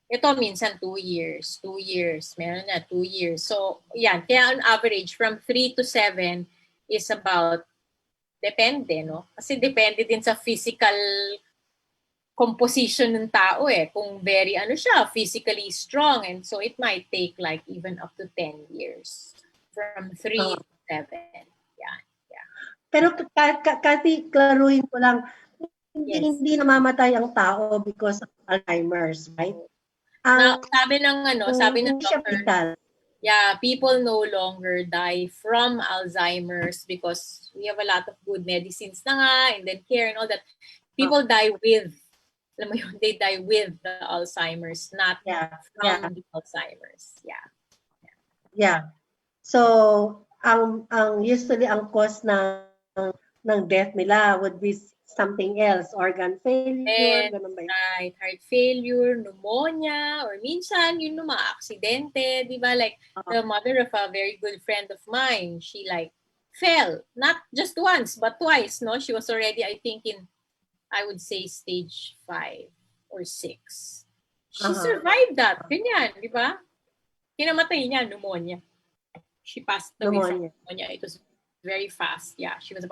ito minsan 2 years, 2 years, meron na 2 years. So yan, kaya on average from 3 to 7 is about, depende, no? Kasi depende din sa physical composition ng tao eh. Kung very siya, physically strong, and so it might take like even up to 10 years from 3 to 7. Yeah. Pero Cathy, klaruhin ko lang, Yes. hindi namamatay ang tao because of Alzheimer's, right? Now, sabi ng Hindi siya doctor, fatal. yeah, people no longer die from Alzheimer's because we have a lot of good medicines na nga, and then care and all that. People die with, alam mo yun, they die with the Alzheimer's, not from the Alzheimer's. Yeah. So, ang usually ang cause ng death nila would be something else, organ failure, ganun ba yun? Right, heart failure, pneumonia, or minsan yung mga aksidente, di ba? Like the mother of a very good friend of mine, she like fell, not just once, but twice, no? She was already, I think, I would say stage 5 or 6. She survived that. Ganyan, di ba? Kinamatay niya, pneumonia. She passed away from pneumonia. It was very fast. Yeah, she was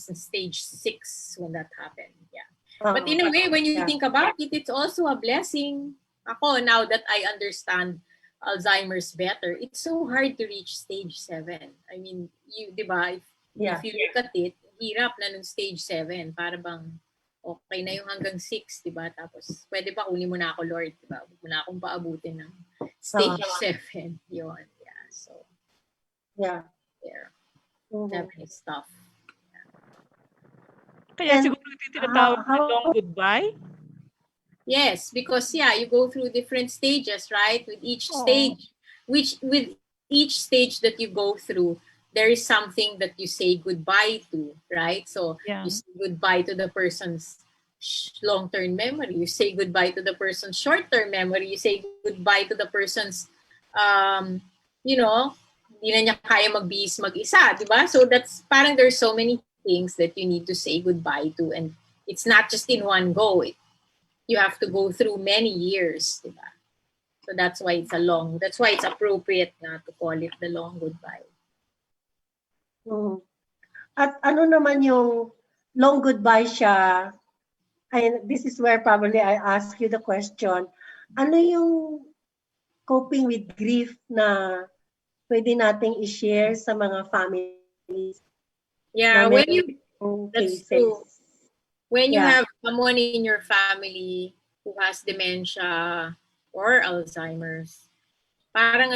in stage 6 when that happened. Yeah. But in a way, when you think about it, it's also a blessing. Ako, now that I understand Alzheimer's better, it's so hard to reach stage 7. I mean, di ba? If you look at it, hirap na nung stage 7. Para bang okay na yung hanggang 6, di ba? Tapos, pwede ba kunin mo na ako, Lord, di ba? Huwag mo na akong paabutin ng stage 7. Yun, yeah. So, there. Definitely stuff. Kaya siguro tinatawag na long goodbye? Yes, because you go through different stages, right? With each stage, with each stage that you go through, there is something that you say goodbye to, right? So you say goodbye to the person's long-term memory. You say goodbye to the person's short-term memory. You say goodbye to the person's, hindi na niya kaya magbihis mag-isa, di ba? So that's parang there's so many things that you need to say goodbye to, and it's not just in one go. You have to go through many years, di ba? So that's why it's appropriate na to call it the long goodbye. At ano naman yung long goodbye siya, and this is where probably I ask you the question, ano yung coping with grief na pwede nating i-share sa mga families? Yeah, that's true. When you have someone in your family who has dementia or Alzheimer's, parang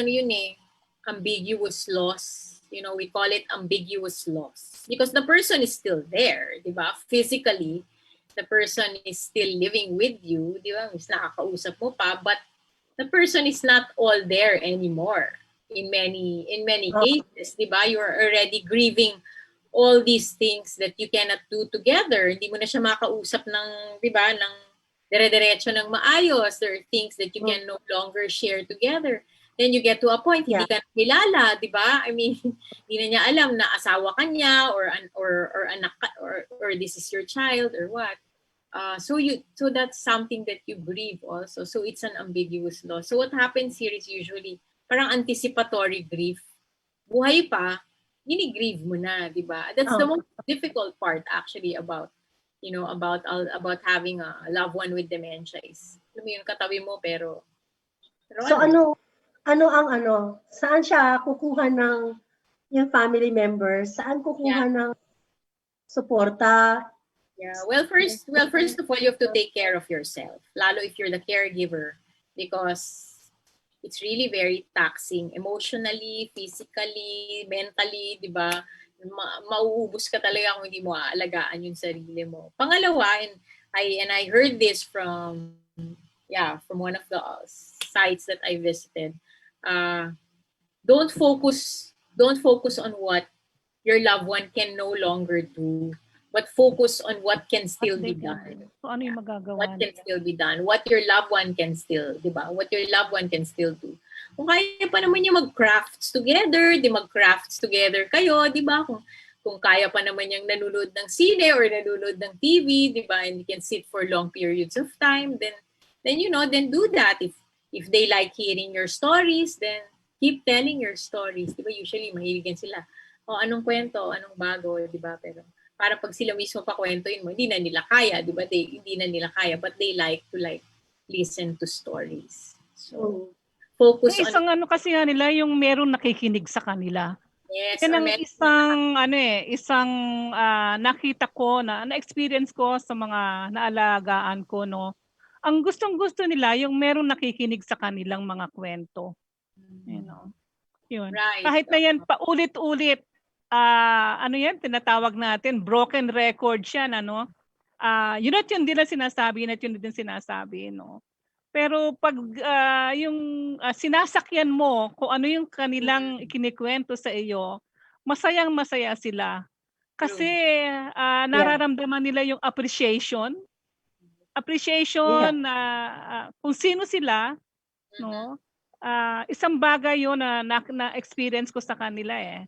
ambiguous loss. We call it ambiguous loss. Because the person is still there, di ba? Physically, the person is still living with you, di ba? Mas nakakausap mo pa, but the person is not all there anymore. In many cases, di ba? You're already grieving all these things that you cannot do together. Hindi mo na siya makausap ng, di ba, ng dire-diretso ng maayos. There are things that you can no longer share together. Then you get to a point, hindi ka kilala, di ba? I mean, hindi na niya alam na asawa ka niya or anak ka, or this is your child or what. So that's something that you grieve also. So it's an ambiguous loss. So what happens here is usually parang anticipatory grief. Buhay pa, gini-grieve mo na, di ba? That's the most difficult part actually about having a loved one with dementia is, yung katabi mo pero so saan siya kukuha ng yung family members? Saan kukuha ng suporta? Yeah, well, first of all, you have to take care of yourself, lalo if you're the caregiver, because it's really very taxing emotionally, physically, mentally, di ba? Mauubos ka talaga kung hindi mo aalagaan yung sarili mo. Pangalawa, and I heard this from one of the sites that I visited. Don't focus on what your loved one can no longer do, but focus on what can still be done. So ano yung magagawa? What can still be done? What your loved one can still, di ba? What your loved one can still do. Kung kaya pa naman yung mag-crafts together, mag-crafts together kayo, di ba? Kung kaya pa naman yung nanonood ng sine or nanonood ng TV, di ba? And you can sit for long periods of time, then do that. If they like hearing your stories, then keep telling your stories. Di ba? Usually, mahilig sila. Anong kwento, anong bago, di ba? Pero para pag sila mismo pakwentuhin mo, hindi na nila kaya, di ba? Hindi na nila kaya, but they like to listen to stories. So, focus Yung isang kasi nila, yung meron nakikinig sa kanila. yes, Yan ang isang nakita ko na-experience ko sa mga naalagaan ko, no. Ang gustong-gusto nila yung meron nakikinig sa kanilang mga kwento. You know. Yun. Right. Kahit na yan paulit-ulit, yan tinatawag natin broken record siya, ano. Yun at yun din ang sinasabi, no. Pero pag yung sinasakyan mo kung ano yung kanilang ikinikwento sa iyo, masayang-masaya sila. Kasi nararamdaman nila yung appreciation na kung sino sila, no? Isang bagay yun na experience ko sa kanila eh.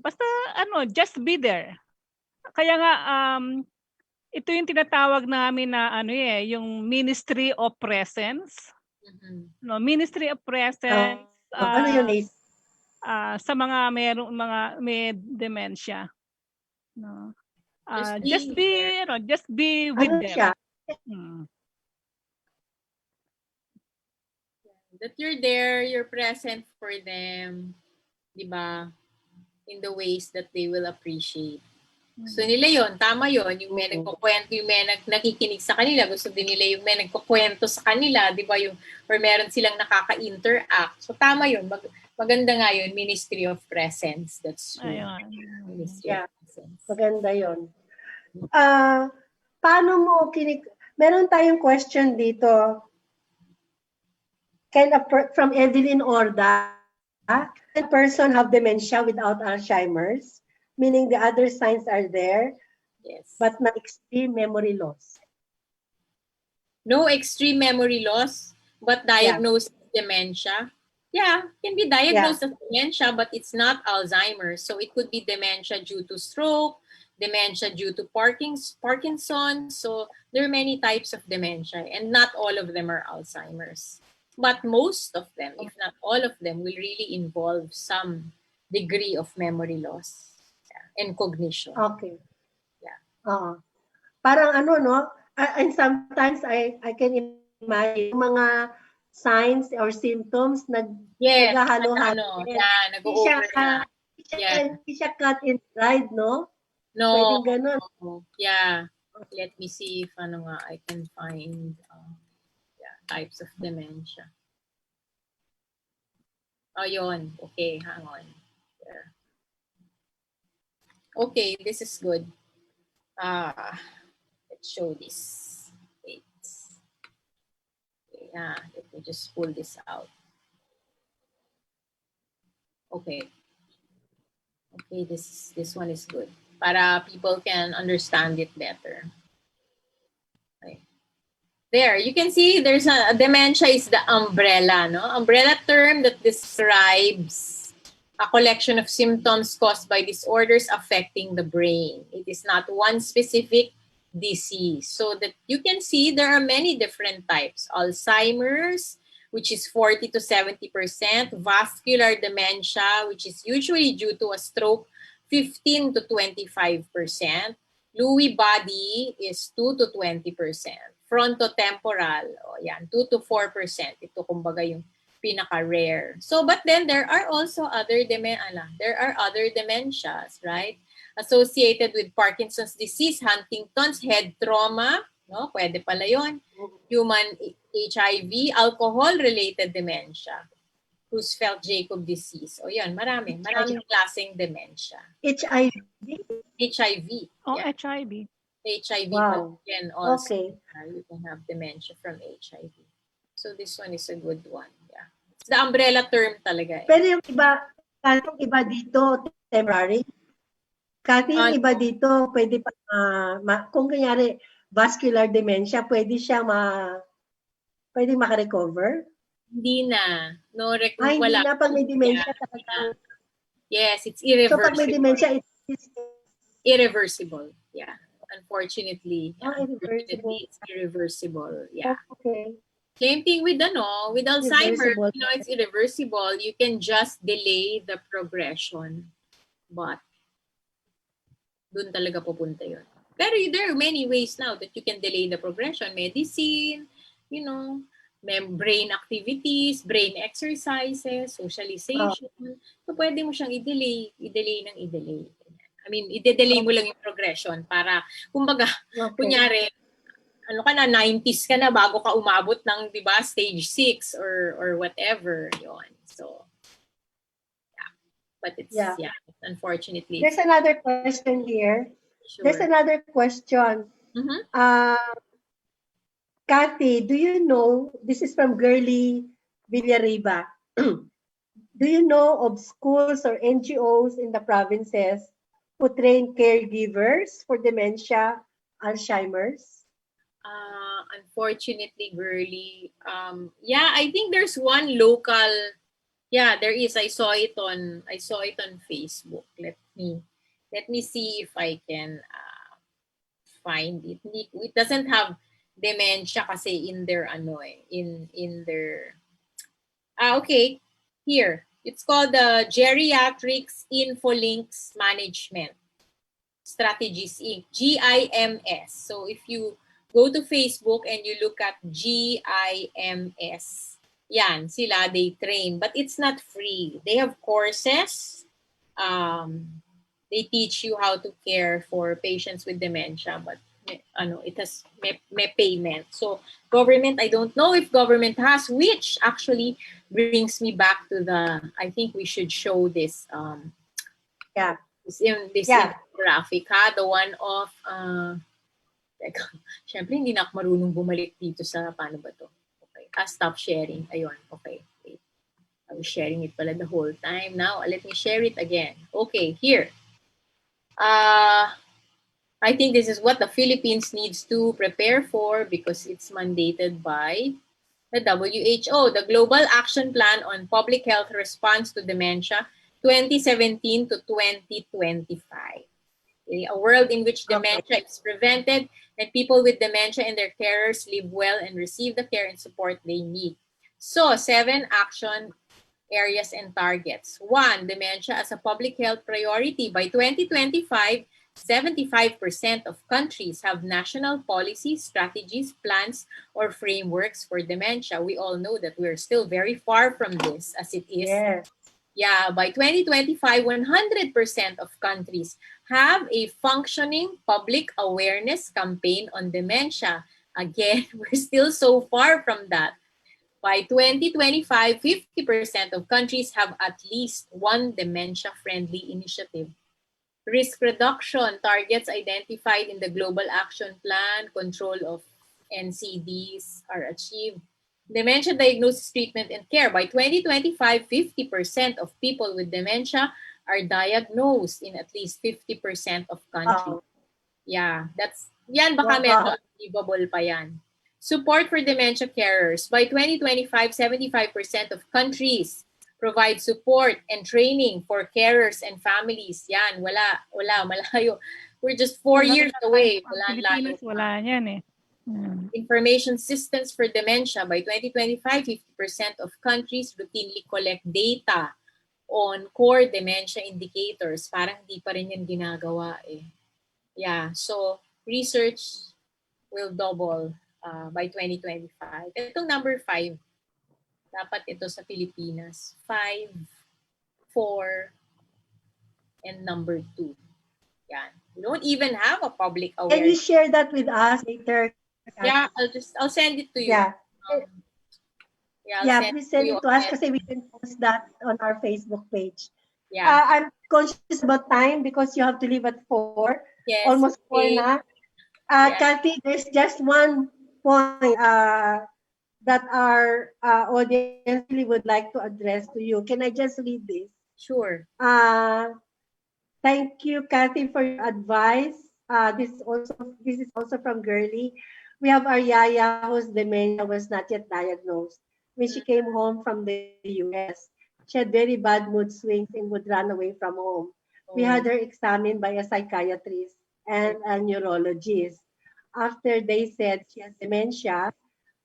Basta just be there. Kaya nga ito yung tinatawag namin na yung Ministry of Presence. No, Ministry of Presence ano yun is? Sa mga may dementia. No. Just be with Ano them. siya? That you're there, you're present for them, di ba? In the ways that they will appreciate. Gusto nila yon, tama yon, yung may nagkukwento, yung may nakikinig sa kanila, gusto din nila yung may nagkukwento sa kanila, di ba, or meron silang nakaka-interact. So tama yon, maganda nga yun, Ministry of Presence. That's true. Ministry of Presence. Maganda yon. Paano mo meron tayong question dito, from Evelyn Orda. Can a person have dementia without Alzheimer's? Meaning the other signs are there, yes, but not extreme memory loss. No extreme memory loss, but diagnosed dementia. Yeah, can be diagnosed as dementia, but it's not Alzheimer's. So it could be dementia due to stroke, dementia due to Parkinson's. So there are many types of dementia, and not all of them are Alzheimer's. But most of them, if not all of them, will really involve some degree of memory loss. And cognition. Okay. Yeah. Parang no? And sometimes I can imagine mga signs or symptoms naghahalo-halo. Nag-over. Hindi siya cut and dried, no? No. Pwedeng ganun. Yeah. Let me see if I can find types of dementia. Oh, yun. Okay, hang on. There. Okay, this is good. Let's show this. Wait. Yeah, let me just pull this out. Okay. Okay, this one is good. Para people can understand it better. Okay. There, you can see there's dementia is the umbrella, no? Umbrella term that describes a collection of symptoms caused by disorders affecting the brain. It is not one specific disease. So that you can see there are many different types. Alzheimer's, which is 40 to 70%. Vascular dementia, which is usually due to a stroke, 15 to 25%. Lewy body is 2 to 20%. Frontotemporal, 2 to 4%. Ito kumbaga yung pinaka-rare. So, but then there are also other dementias, right? Associated with Parkinson's disease, Huntington's, head trauma, no? Pwede pala yun. Human HIV, alcohol-related dementia, Creutzfeldt-Jakob disease. O yan, maraming klaseng dementia. HIV? HIV. Oh, yeah. HIV. HIV, wow. but then also okay. You can have dementia from HIV. So this one is a good one. Yeah. It's the umbrella term talaga. Pero yung iba dito, temporary. Cathy, yung iba dito, pwede pa, kung kanyari, vascular dementia, pwede siya pwede makarecover? Hindi na. No, hindi wala. Na. Pag may dementia, yes, it's irreversible. So pag may dementia, it's irreversible. Yeah. Unfortunately, irreversible. It's irreversible. Yeah. Okay. Same thing with Alzheimer's. It's irreversible. You can just delay the progression, but Doon talaga pupunta yun. Pero there are many ways now that you can delay the progression. Medicine, you know, brain activities, brain exercises, socialization. So, pwede mo siyang i-delay ng i-delay. I mean, i-delay mo lang yung progression para, kumbaga, kunyari, ano ka na, 90s ka na bago ka umabot ng, di ba, stage 6 or whatever. Yun. So, yeah. But it's, unfortunately. There's another question here. Sure. There's another question. Cathy, do you know, this is from Girly Villariba, do you know of schools or NGOs in the provinces who train caregivers for dementia, Alzheimer's? Unfortunately, Girly, I think there's one local, there is. I saw it on Facebook. Let me see if I can find it. It doesn't have dementia kasi in their okay, here. It's called the Geriatrics Infolinks Management Strategies Inc. GIMS. So if you go to Facebook and you look at GIMS, yan, sila, they train. But it's not free. They have courses. They teach you how to care for patients with dementia, but it has may payment. So government, I don't know if government has, which actually brings me back to I think we should show this this infographic, the one of syempre hindi na ako marunong bumalik dito sa paano ba to. Okay, stop sharing. Ayun, okay. Wait. I was sharing it pala the whole time. Now let me share it again. Okay, here. I think this is what the Philippines needs to prepare for because it's mandated by the WHO, the Global Action Plan on Public Health Response to Dementia 2017 to 2025. Okay, a world in which dementia is prevented and people with dementia and their carers live well and receive the care and support they need. So, 7 action areas and targets. 1, dementia as a public health priority. By 2025, 75% of countries have national policies, strategies, plans, or frameworks for dementia. We all know that we're still very far from this as it is. Yes. Yeah, by 2025, 100% of countries have a functioning public awareness campaign on dementia. Again, we're still so far from that. By 2025, 50% of countries have at least one dementia-friendly initiative. Risk reduction targets identified in the Global Action Plan, control of NCDs are achieved. Dementia diagnosis, treatment, and care. By 2025, 50% of people with dementia are diagnosed in at least 50% of countries. Yeah, baka medyo achievable pa yan. Support for dementia carers. By 2025, 75% of countries provide support and training for carers and families. Yan, wala, malayo. We're just 4 years away. Wala yan eh. Information systems for dementia. By 2025, 50% of countries routinely collect data on core dementia indicators. Parang hindi pa rin yan ginagawa eh. Yeah, so research will double by 2025. Itong number 5, dapat ito sa Pilipinas. 5, 4, and number 2. Yan. We don't even have a public awareness. Can you share that with us later? Yeah, I'll send it to you. Yeah, please send it to us kasi we can post that on our Facebook page. Yeah. I'm conscious about time because you have to leave at 4. Yes. Almost 4 na. Cathy, there's just one point that our audience really would like to address to you. Can I just read this? Sure. Thank you, Cathy, for your advice. This is also from Girly. We have our Yaya whose dementia was not yet diagnosed. When she came home from the US, she had very bad mood swings and would run away from home. We had her examined by a psychiatrist and a neurologist. After they said she has dementia,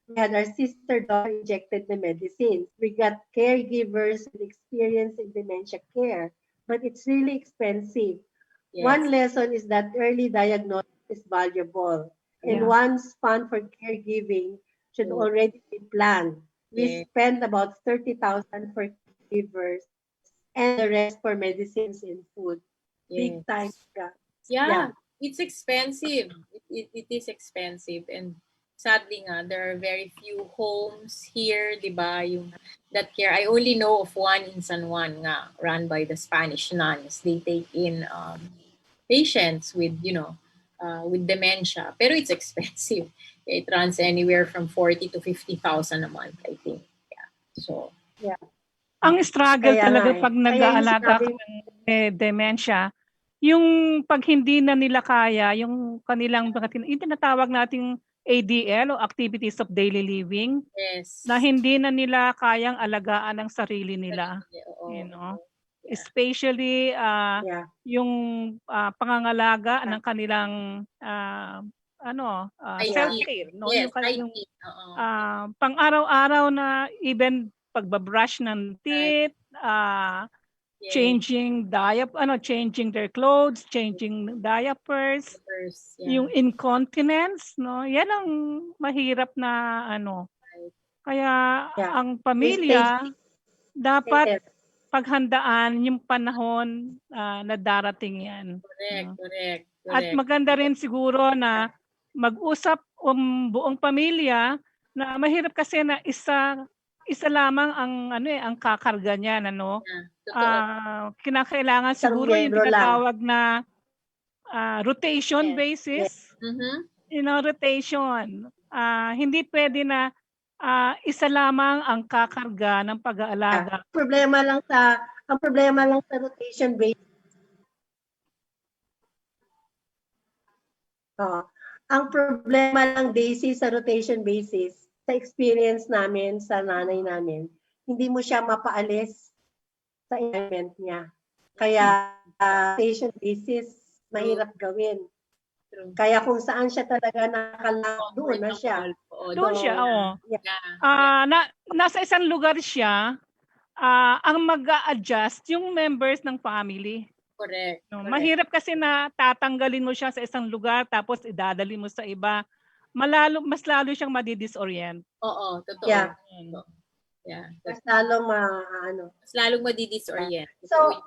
we had our sister daughter injected the medicines. We got caregivers with experience in dementia care, but it's really expensive. One Yes. lesson is that early diagnosis is valuable, and Yeah. one's fund for caregiving should True. already be planned. We Yes. spend about 30,000 for caregivers and the rest for medicines and food. Big time. Yes. Yeah. Yeah. Yeah, it's expensive. It is expensive. And sadly nga, there are very few homes here, di ba? Yung that care. I only know of one in San Juan nga, run by the Spanish nuns. They take in patients with, with dementia. Pero it's expensive. It runs anywhere from 40 to 50,000 a month, I think. Yeah. So, Yeah. Ang struggle Kaya nga talaga eh. pag Kaya yung nag-aalaga ka sinabi, ng dementia, yung pag hindi na nila kaya, yung kanilang yung tinatawag nating ADL o Activities of Daily Living, yes. na hindi na nila kayang alagaan ang sarili nila. Oo, You know? yeah. Especially yeah. yung pangangalaga Yeah. ng kanilang Hygiene. self-care. No? Yes, Yung hygiene. Oo. pang-araw-araw na even pagbabrush ng teeth, Yes. changing their clothes, changing diapers, First, yung yeah. incontinence, no? Yan ang mahirap na Kaya Yeah. ang Stage pamilya dapat yes. paghandaan yung panahon na darating yan. Correct, no? correct, At correct. maganda rin siguro na mag-usap ang buong pamilya na mahirap kasi na isa lamang ang kakarga niyan, ano. Yeah, totoo. Kinakailangan Isang siguro yung miyembro lang. tinatawag na rotation Yes. basis. Mm-hmm. Yeah. Rotation. Hindi pwede na isa lamang ang kakarga ng pag-aalaga. Ang problema lang sa rotation basis. Ang problema lang, Daisy, sa rotation basis, sa experience namin, sa nanay namin, hindi mo siya mapaalis sa environment niya. Kaya rotation basis, mahirap gawin. True. Kaya kung saan siya talaga nakalak, doon na siya. Doon siya, oo. Yeah. Nasa isang lugar siya, ang mag-a-adjust yung members ng family. Correct. No, Correct. mahirap kasi na tatanggalin mo siya sa isang lugar tapos idadali mo sa iba. Mas lalo siyang madidisorient. Oo, totoo. Yeah. Yeah. Mas lalong Mas lalong madidisorient. So,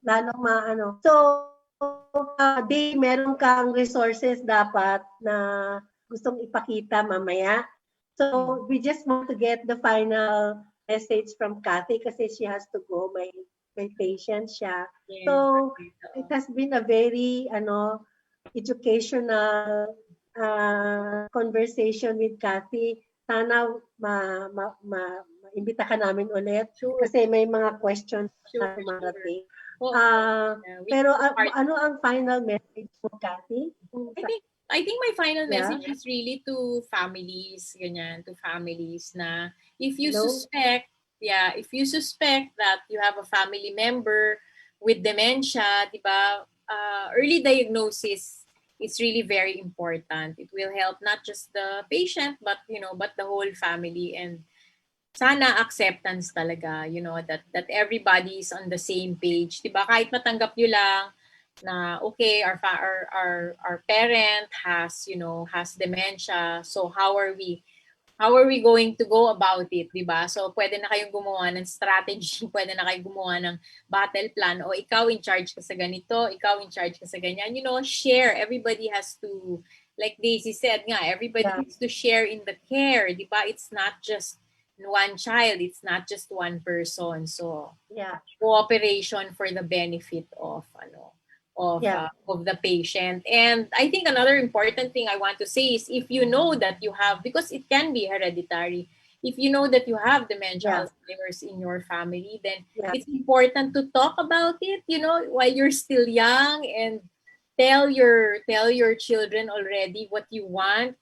lalong So, meron kang resources dapat na gustong ipakita mamaya. So, we just want to get the final message from Cathy kasi she has to go. May patient siya. Yes. So, it has been a very educational conversation with Cathy. Sana maimbita ka namin ulit kasi may mga questions na dumarating. Pero ano ang final message mo, Cathy? I think my final message is really to families, to families na if you suspect that you have a family member with dementia, di ba? Early diagnosis is really very important. It will help not just the patient but the whole family, and sana acceptance talaga, that everybody is on the same page, 'di ba? Kahit matanggap niyo lang na okay, our parent has dementia, so how are we going to go about it, 'di ba? So pwede na kayong gumawa ng strategy, pwede na kayong gumawa ng battle plan, o ikaw in charge ka sa ganito, ikaw in charge ka sa ganyan, share. Everybody has to, like Daisy said nga, everybody needs to share in the care, 'di ba? It's not just one child, it's not just one person. So cooperation for the benefit of the patient. And I think another important thing I want to say is, if you know that you have, because it can be hereditary, if you know that you have dementia, Alzheimer's in your family, then it's important to talk about it, while you're still young, and tell your children already what you want.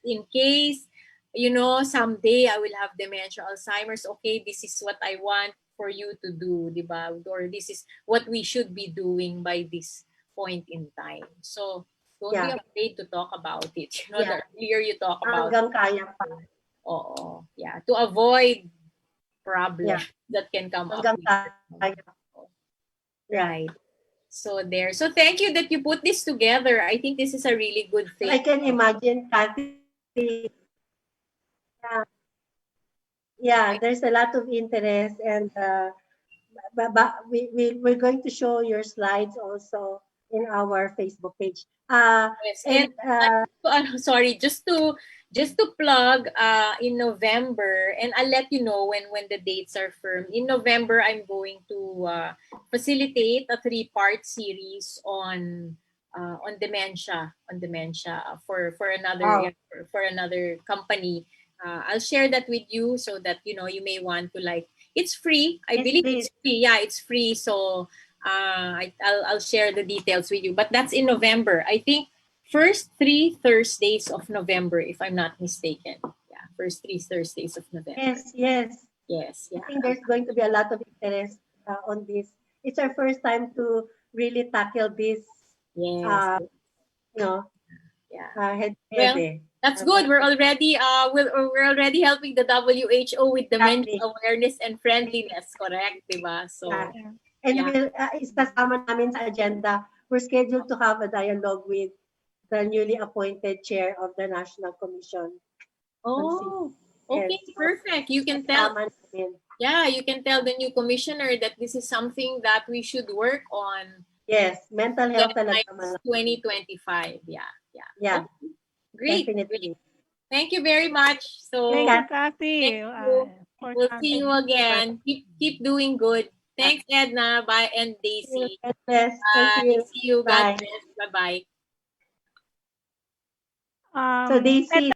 In case someday I will have dementia, Alzheimer's, okay, this is what I want for you to do, diba? Or this is what we should be doing by this point in time. So don't be afraid to talk about it. The earlier you talk about hanggang kaya pa. Oo. Yeah. To avoid problem Yeah. that can come up Hanggang later. tayo. Yeah. Right. So there. So thank you that you put this together. I think this is a really good thing. I can imagine, Cathy. Yeah, there's a lot of interest, and we're going to show your slides also in our Facebook page. Yes. And Sorry, just to plug in November, and I'll let you know when the dates are firm. In November, I'm going to facilitate a 3-part series on dementia, for another Wow. for another company. I'll share that with you so that you may want to, like, it's free. I Yes, believe please. it's free. Yeah, it's free. So I'll share the details with you. But that's in November. I think first 3 Thursdays of November, if I'm not mistaken. Yeah, first 3 Thursdays of November. Yes. Yes, I yeah. think there's going to be a lot of interest on this. It's our first time to really tackle this, Yes. you know, Yeah. head Well, head. that's good. We're already helping the WHO with dementia Exactly. awareness and friendliness, correct, diba? So Yeah. And yeah. kasama namin sa agenda, we're scheduled to have a dialogue with the newly appointed chair of the National Commission on Oh, okay, Yes. perfect. You can tell. Kasama namin. Yeah, you can tell the new commissioner that this is something that we should work on. Yes, mental health talaga. 2025. Yeah. Yeah, Okay. Great. definitely. Thank you very much. So Thank you, Cathy. thank you. For We'll see coming. you again. Keep doing good. Thanks, Edna. Bye, and Daisy. God bless. Thank Bye. you. See you. God Bye. bless. Bye-bye. So Daisy,